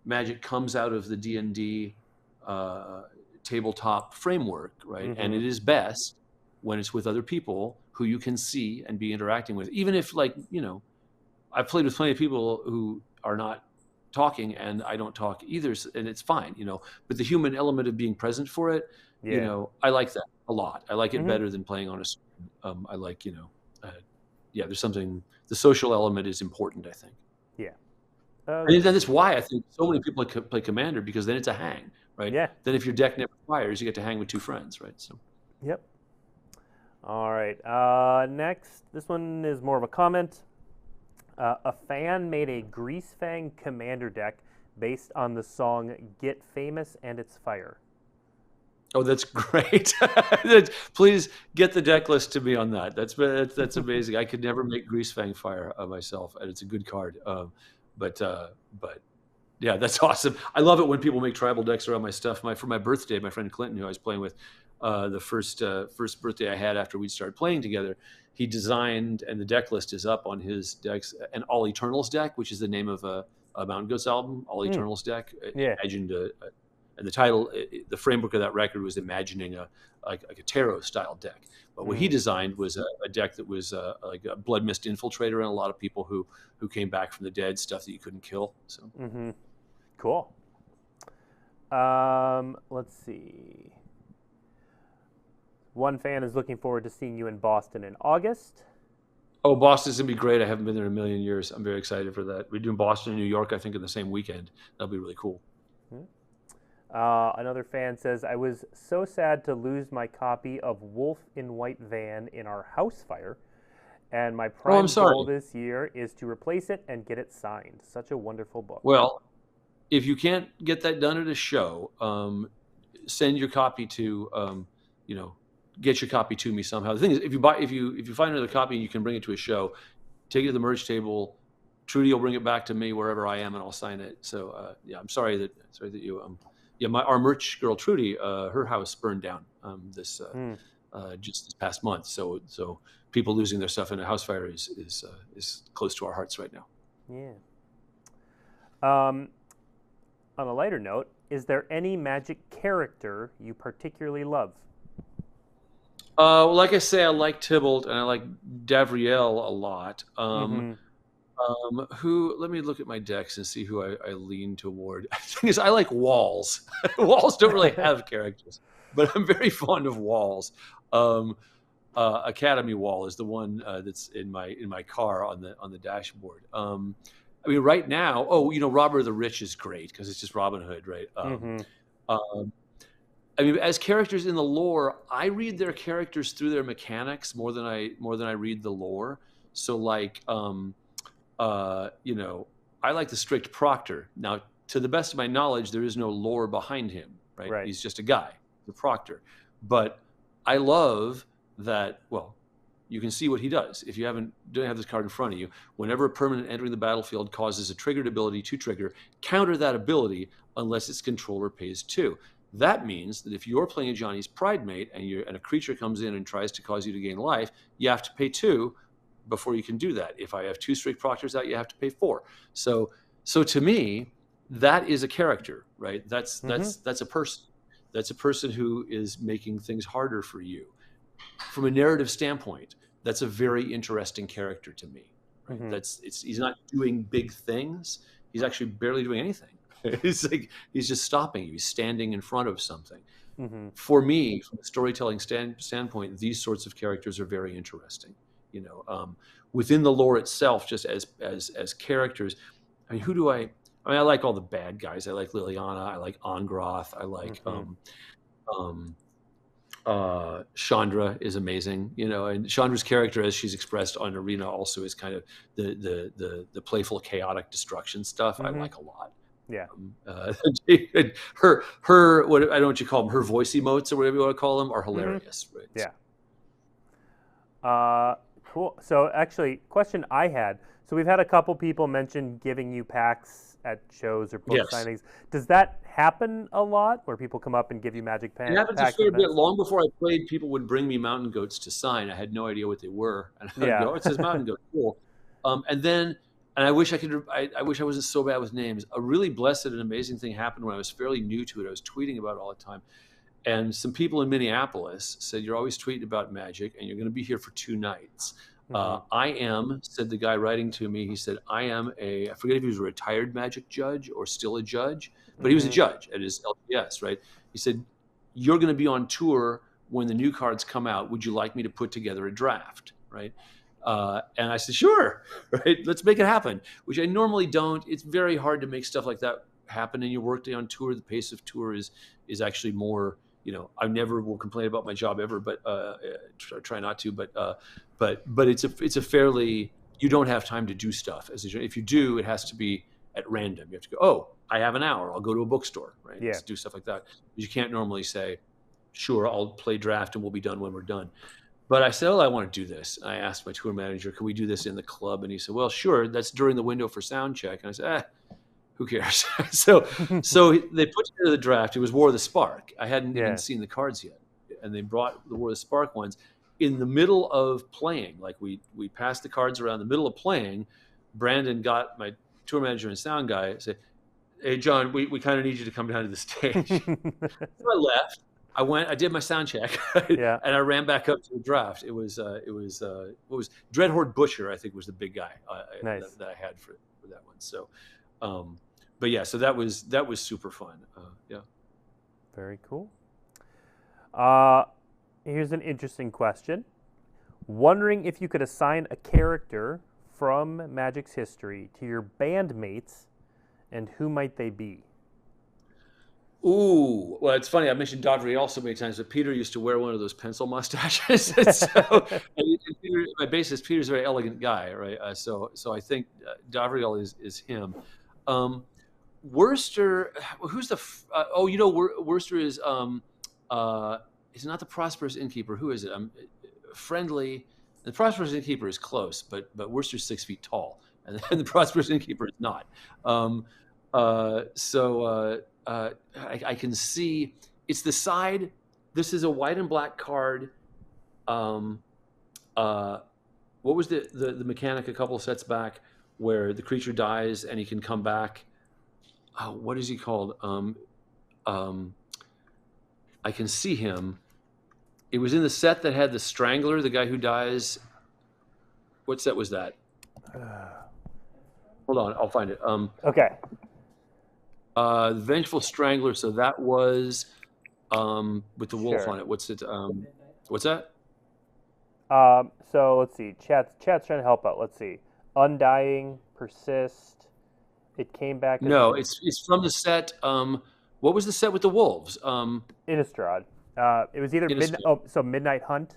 S2: Magic comes out of the D&D tabletop framework, right? And it is best when it's with other people who you can see and be interacting with. Even if, like, I've played with plenty of people who are not talking and I don't talk either, and it's fine, but the human element of being present for it, I like that a lot. I like it better than playing on a screen. I like, there's something, the social element is important, I think.
S1: Yeah.
S2: And that's why I think so many people play Commander, because then it's a hang, right?
S1: Yeah.
S2: Then if your deck never fires, you get to hang with 2 friends, right? So.
S1: Yep. All right. Next, this one is more of a comment. A fan made a Greasefang Commander deck based on the song "Get Famous and It's Fire."
S2: Oh, that's great! Please get the deck list to me on that. That's amazing. I could never make Greasefang Fire myself, and it's a good card. But yeah, that's awesome. I love it when people make tribal decks around my stuff. For my birthday, my friend Clinton, who I was playing with, the first birthday I had after we'd started playing together, he designed, and the deck list is up on his decks, an All Eternals deck, which is the name of a Mountain Goats album, All Eternals deck. Imagined and the title, the framework of that record was imagining a tarot style deck. But what he designed was a deck that was like a Blood Mist Infiltrator, and a lot of people who came back from the dead, stuff that you couldn't kill. So
S1: cool. Let's see. One fan is looking forward to seeing you in Boston in August.
S2: Oh, Boston's going to be great. I haven't been there in a million years. I'm very excited for that. We're doing Boston and New York, I think, in the same weekend. That'll be really cool.
S1: Another fan says, I was so sad to lose my copy of Wolf in White Van in our house fire, and my prime goal this year is to replace it and get it signed. Such a wonderful book.
S2: Well, if you can't get that done at a show, send your copy to, get your copy to me somehow. The thing is, if you find another copy and you can bring it to a show, take it to the merge table. Trudy will bring it back to me wherever I am, and I'll sign it. So I'm sorry that you our merch girl Trudy, her house burned down just this past month. So people losing their stuff in a house fire is close to our hearts right now.
S1: Yeah. On a lighter note, is there any Magic character you particularly love?
S2: Well, like I say, I like Tybalt and I like Darnielle a lot. Let me look at my decks and see who I lean toward. The thing is, I like Walls. Walls don't really have characters, but I'm very fond of Walls. Academy Wall is the one that's in my car on the dashboard. I mean, right now, Robber of the Rich is great because it's just Robin Hood, right? I mean, as characters in the lore, I read their characters through their mechanics more than I read the lore. So, like, I like the strict proctor. Now, to the best of my knowledge, there is no lore behind him, right? He's just a guy, the proctor. But I love that. Well, you can see what he does. If you don't have this card in front of you, whenever a permanent entering the battlefield causes a triggered ability to trigger, counter that ability unless its controller pays 2. That means that if you're playing a Johnny's Pridemate and a creature comes in and tries to cause you to gain life, you have to pay 2 before you can do that. If I have 2 strict proctors out, you have to pay 4. So to me, that is a character, right? That's a person. That's a person who is making things harder for you. From a narrative standpoint, that's a very interesting character to me. Right? He's not doing big things. He's actually barely doing anything. He's just stopping you. He's standing in front of something. For me, from a storytelling standpoint, these sorts of characters are very interesting. Within the lore itself, just as characters. I mean, I like all the bad guys. I like Liliana. I like Ongroth. I like Chandra is amazing, and Chandra's character, as she's expressed on Arena, also is kind of the playful, chaotic destruction stuff. I like a lot.
S1: Yeah.
S2: Her what I don't know what you call them, her voice emotes or whatever you want to call them, are hilarious. Right?
S1: Yeah. Cool. So actually, question I had. So we've had a couple people mention giving you packs at shows or book signings. Does that happen a lot, where people come up and give you Magic packs?
S2: It happens a fair bit. Long before I played, people would bring me mountain goats to sign. I had no idea what they were, and I would go, "It says mountain goat, cool." And I wish I could. I wish I wasn't so bad with names. A really blessed and amazing thing happened when I was fairly new to it. I was tweeting about it all the time, and some people in Minneapolis said, "You're always tweeting about Magic, and you're going to be here for 2 nights." Said the guy writing to me, he said, I forget if he was a retired Magic judge or still a judge, but he was a judge at his LGS, right? He said, "You're going to be on tour when the new cards come out. Would you like me to put together a draft?" Right? And I said, "Sure, right? Let's make it happen," which I normally don't. It's very hard to make stuff like that happen in your workday on tour. The pace of tour is actually more, I never will complain about my job ever, but try not to. But it's a fairly, you don't have time to do stuff. If you do, it has to be at random. You have to go, "Oh, I have an hour. I'll go to a bookstore," right?
S1: Yeah.
S2: Do stuff like that. You can't normally say, "Sure, I'll play draft and we'll be done when we're done." But I said, I want to do this. I asked my tour manager, "Can we do this in the club?" And he said, "Well, sure. That's during the window for sound check." And I said, who cares? so they put together the draft. It was War of the Spark. I hadn't even seen the cards yet. And they brought the War of the Spark ones in the middle of playing. Like we passed the cards around the middle of playing. Brandon got my tour manager and sound guy, said, "Hey, John, we kind of need you to come down to the stage." So I left. I did my sound check, and I ran back up to the draft. It was Dreadhorde Butcher, I think, was the big guy that I had for that one. So, but yeah, so that was super fun.
S1: Very cool. Here's an interesting question. Wondering if you could assign a character from Magic's history to your bandmates, and who might they be?
S2: Ooh, well, it's funny. I mentioned Darnielle so many times, but Peter used to wear one of those pencil mustaches. So, Peter, my bassist, Peter's a very elegant guy, right? So I think Darnielle is him. Worcester, who's the? Worcester is not the Prosperous Innkeeper. Who is it? Friendly. The Prosperous Innkeeper is close, but Worcester's 6 feet tall, and the Prosperous Innkeeper is not. I can see it's the side. This is a white and black card. Um, what was the mechanic a couple of sets back where the creature dies and he can come back? What is he called? I can see him. It was in the set that had the Strangler, the guy who dies. What set was that? Hold on, I'll find it.
S1: Okay.
S2: The Vengeful Strangler. So that was with the wolf on it. What's it? What's that?
S1: So let's see. Chat's trying to help out. Let's see. Undying, Persist. It came back.
S2: No, it's from the set. What was the set with the wolves?
S1: Innistrad. It was either Midnight Hunt.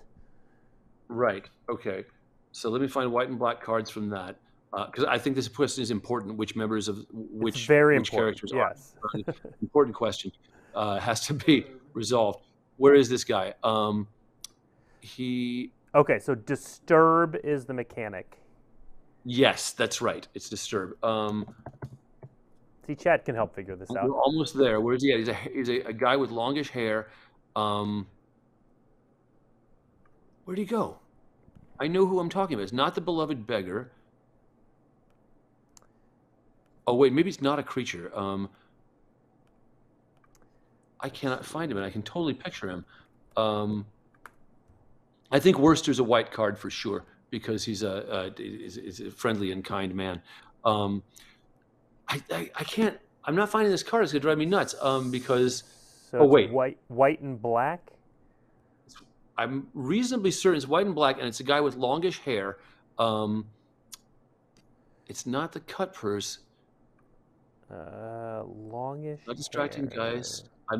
S2: Right. Okay. So let me find white and black cards from that, because I think this question is important. Which members of which characters
S1: yes.
S2: are important question has to be resolved. Where is this guy?
S1: Okay, so Disturb is the mechanic.
S2: Yes, that's right. It's Disturb.
S1: See, chat can help figure this out.
S2: We're almost there. Where's he at? He's a guy with longish hair. Where'd he go? I know who I'm talking about. It's not the Beloved Beggar. Oh, wait, maybe it's not a creature. I cannot find him, and I can totally picture him. I think Worcester's a white card for sure, because he's a friendly and kind man. I can't. I'm not finding this card. It's gonna drive me nuts. Because
S1: white and black.
S2: I'm reasonably certain it's white and black, and it's a guy with longish hair. It's not the cut purse.
S1: Longish.
S2: Not distracting, guys. I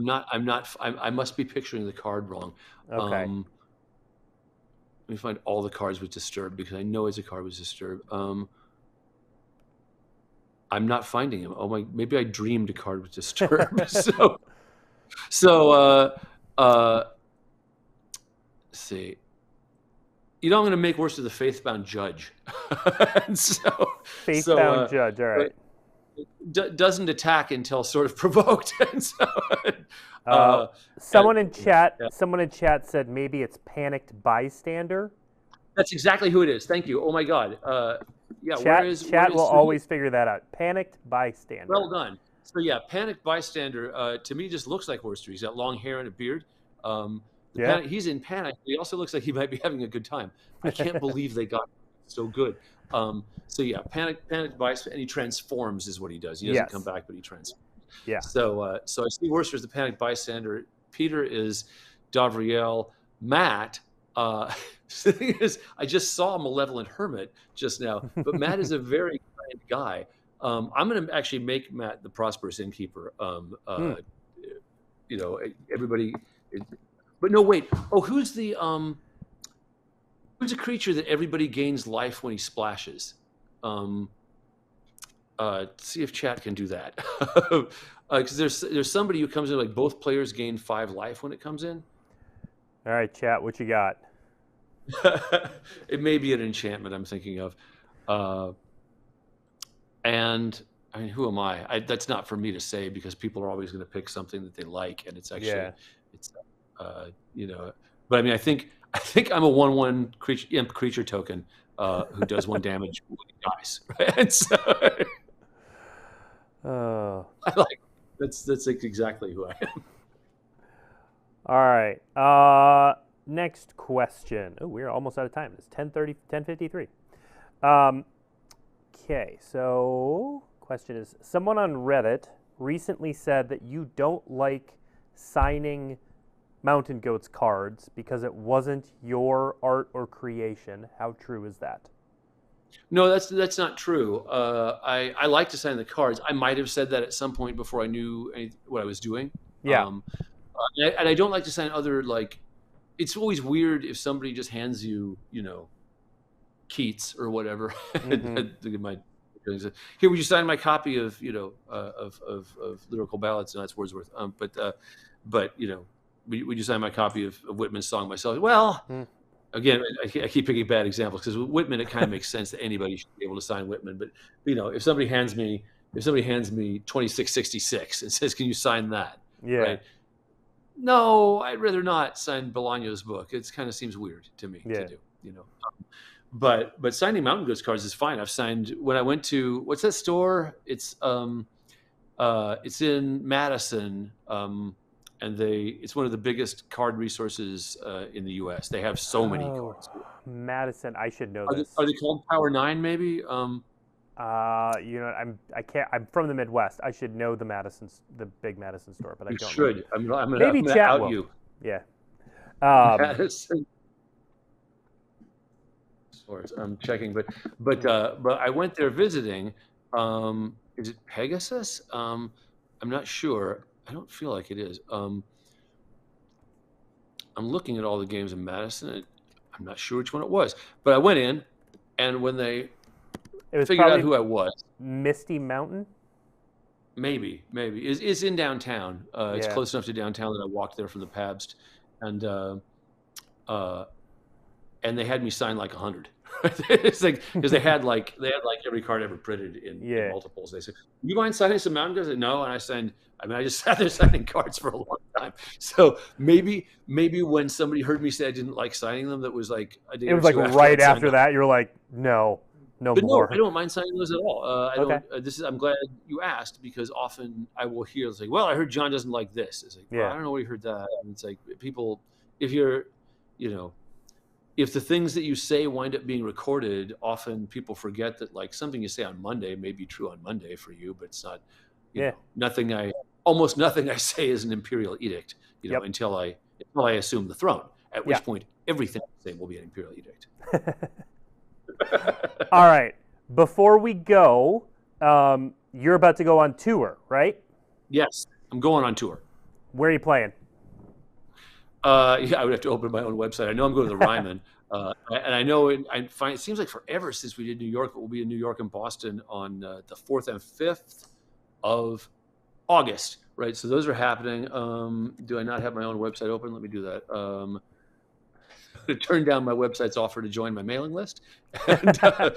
S2: must be picturing the card wrong.
S1: Okay.
S2: Let me find all the cards with Disturb, because I know it's a card with Disturb. I'm not finding him. Oh my! Maybe I dreamed a card with Disturb. Let's see. You know, I'm going to make Worcester the Faithbound Judge.
S1: Faithbound Judge. All right.
S2: Doesn't attack until sort of provoked. And
S1: someone in chat said maybe it's Panicked Bystander.
S2: That's exactly who it is. Thank you. Oh my God.
S1: Chat will always figure that out. Panicked Bystander.
S2: Well done. So yeah, Panicked Bystander to me just looks like Worcester. He's got long hair and a beard. He's in panic. He also looks like he might be having a good time. I can't believe they got so good. Panicked Bystander, and he transforms is what he does. He doesn't come back, but he transforms.
S1: Yeah.
S2: So I see Worcester as the Panicked Bystander. Peter is Darnielle. Matt. The thing is, I just saw a Malevolent Hermit just now, but Matt is a very kind guy. I'm going to actually make Matt the Prosperous Innkeeper. Everybody. But no, wait. Oh, who's a creature that everybody gains life when he splashes? See if chat can do that. Because there's somebody who comes in, like both players gain 5 life when it comes in.
S1: All right, chat, what you got?
S2: It may be an enchantment I'm thinking of. And I mean, who am I? That's not for me to say, because people are always going to pick something that they like, and it's actually But I mean, I think I'm a 1/1 creature token who does 1 damage when he dies, right? And so I like that's exactly who I am.
S1: All right. Next question. Oh, we're almost out of time. It's 10:53. Okay, so question is, someone on Reddit recently said that you don't like signing Mountain Goats cards because it wasn't your art or creation. How true is that?
S2: No, that's not true. I like to sign the cards. I might have said that at some point before I knew what I was doing.
S1: Yeah.
S2: And I don't like to sign other, like, it's always weird if somebody just hands you, Keats or whatever.
S1: Mm-hmm.
S2: Here, would you sign my copy of, of Lyrical Ballads? And that's Wordsworth. But would you sign my copy of Whitman's song Myself? Well, again, I keep picking bad examples, because with Whitman, it kind of makes sense that anybody should be able to sign Whitman. But if somebody hands me 2666 and says, "Can you sign that?"
S1: Yeah.
S2: Right? No, I'd rather not sign Bolaño's book. It kind of seems weird to me to
S1: Yeah.
S2: do, you know. But signing Mountain Goats cards is fine. I've signed when I went to what's that store? It's in Madison, and it's one of the biggest card resources in the U.S. They have so many cards.
S1: Madison, I should know
S2: Are
S1: this.
S2: they called Power 9 maybe?
S1: You know, I'm from the Midwest. I should know the big Madison store, but I
S2: You
S1: don't
S2: should.
S1: know.
S2: I'm gonna
S1: Maybe chat
S2: out
S1: will.
S2: you.
S1: Yeah.
S2: Madison. I'm checking, but I went there visiting. Is it Pegasus? I'm not sure. I don't feel like it is. I'm looking at all the games in Madison. I'm not sure which one it was, but I went in, and when they figured out who I was,
S1: Misty Mountain.
S2: maybe it's in downtown. It's close enough to downtown that I walked there from the Pabst, and they had me sign like 100. It's like because they had like every card ever printed in multiples. They said, "You mind signing some Mountain Goats?" No, and I signed. I mean, I just sat there signing cards for a long time. So maybe when somebody heard me say I didn't like signing them, that was like a day
S1: it was like right after that. You're like, no
S2: but
S1: more.
S2: No, I don't mind signing those at all. I don't. I'm glad you asked because often I will hear it's like, well, I heard John doesn't like this. It's like, well, I don't know where you heard that. And it's like people, if you're, you know. If the things that you say wind up being recorded, often people forget that like something you say on Monday may be true on Monday for you, but it's not. You know, almost nothing I say is an imperial edict. You know, until I assume the throne. At which point, everything I say will be an imperial edict.
S1: All right. Before we go, you're about to go on tour, right?
S2: Yes, I'm going on tour.
S1: Where are you playing?
S2: Yeah, I would have to open my own website. I know I'm going to the Ryman, and I know it seems like forever since we did New York. But we'll be in New York and Boston on the 4th and 5th of August, right? So those are happening. Do I not have my own website open? Let me do that. I'm going to turn down my website's offer to join my mailing list. And, so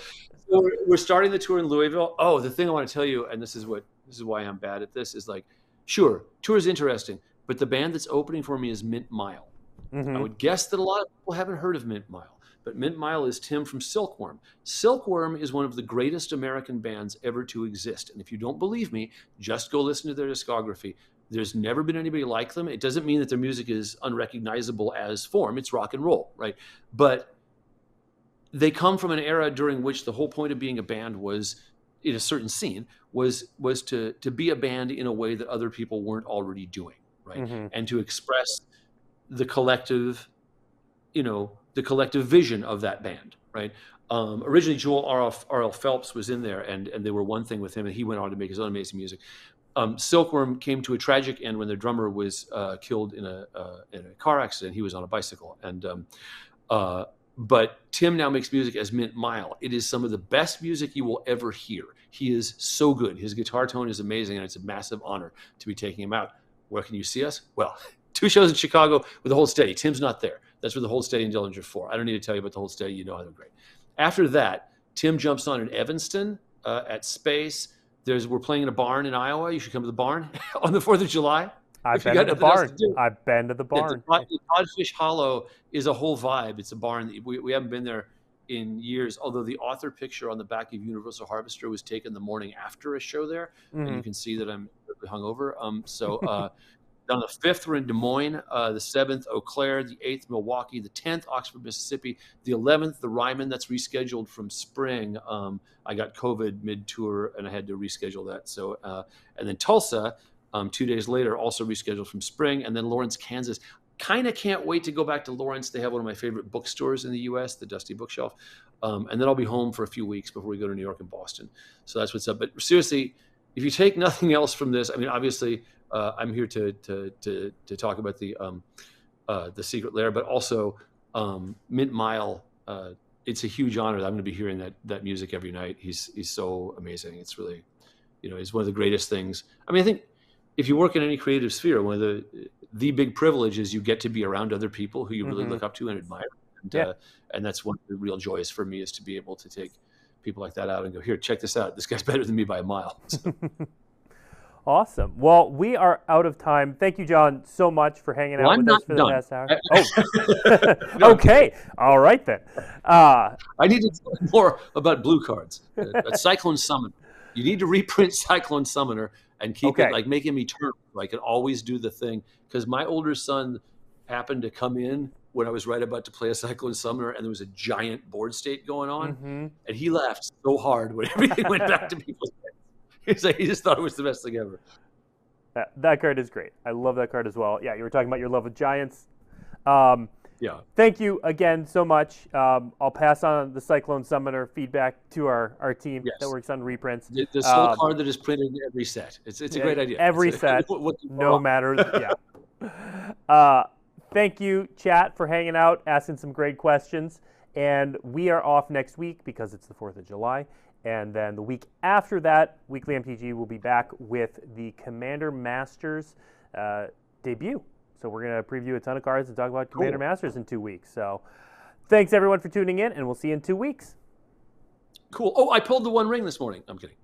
S2: we're starting the tour in Louisville. Oh, the thing I want to tell you, and this is why I'm bad at this, is like, sure, tour is interesting. But the band that's opening for me is Mint Mile. I would guess that a lot of people haven't heard of Mint Mile, but Mint Mile is Tim from Silkworm. Silkworm is one of the greatest American bands ever to exist. And if you don't believe me, just go listen to their discography. There's never been anybody like them. It doesn't mean that their music is unrecognizable as form. It's rock and roll, right? But they come from an era during which the whole point of being a band was, in a certain scene, was to be a band in a way that other people weren't already doing. Right. And to express the collective, the collective vision of that band. Right. Originally, Joel R.L. Phelps was in there, and they were one thing with him, and he went on to make his own amazing music. Silkworm came to a tragic end when their drummer was killed in a car accident. He was on a bicycle, and but Tim now makes music as Mint Mile. It is some of the best music you will ever hear. He is so good. His guitar tone is amazing, and it's a massive honor to be taking him out. Where can you see us? Well, 2 shows in Chicago with the Hold Steady. Tim's not there. That's where the Hold Steady and Dillinger 4. I don't need to tell you about the Hold Steady. You know how they're great. After that, Tim jumps on in Evanston at Space. We're playing in a barn in Iowa. You should come to the barn on the 4th of July.
S1: I've been to the barn. I've been to the barn.
S2: The Codfish Hollow is a whole vibe. It's a barn. We haven't been there in years, although the author picture on the back of Universal Harvester was taken the morning after a show there, and you can see that I'm hungover. On the 5th, we're in Des Moines, the 7th, Eau Claire, the 8th, Milwaukee, the 10th, Oxford, Mississippi, the 11th, the Ryman. That's rescheduled from spring. I got COVID mid-tour, and I had to reschedule that. So, and then Tulsa, 2 days later, also rescheduled from spring, and then Lawrence, Kansas. Kind of can't wait to go back to Lawrence. They have one of my favorite bookstores in the U.S., the Dusty Bookshelf. And then I'll be home for a few weeks before we go to New York and Boston. So that's what's up. But seriously, if you take nothing else from this, I mean, obviously, I'm here to talk about the Secret Lair, but also Mint Mile. It's a huge honor that I'm going to be hearing that music every night. He's so amazing. It's really, he's one of the greatest things. I mean, I think if you work in any creative sphere, one of the big privilege is you get to be around other people who you really look up to and admire. And that's one of the real joys for me, is to be able to take people like that out and go, here, check this out. This guy's better than me by a mile. So.
S1: Awesome. Well, we are out of time. Thank you, John, so much for hanging out
S2: I'm
S1: with
S2: not
S1: us for
S2: done.
S1: the past hour.
S2: No,
S1: Okay. All right then.
S2: I need to tell you more about blue cards. Cyclone Summoner. You need to reprint Cyclone Summoner and keep
S1: Okay.
S2: it, like, make him eternal. So I can always do the thing. Because my older son happened to come in when I was right about to play a Cyclone Summoner, and there was a giant board state going on, and he laughed so hard when everything went back to people's heads. He just thought it was the best thing ever.
S1: That card is great. I love that card as well. Yeah, you were talking about your love of giants.
S2: Yeah.
S1: Thank you again so much. I'll pass on the Cyclone Summoner feedback to our team that works on reprints.
S2: The sole card that is printed in every set. It's a great idea.
S1: Every set, no matter. Thank you, chat, for hanging out, asking some great questions. And we are off next week because it's the 4th of July. And then the week after that, Weekly MTG will be back with the Commander Masters debut. So we're going to preview a ton of cards and talk about Commander Masters in 2 weeks. So thanks, everyone, for tuning in, and we'll see you in 2 weeks.
S2: Cool. Oh, I pulled the One Ring this morning. I'm kidding.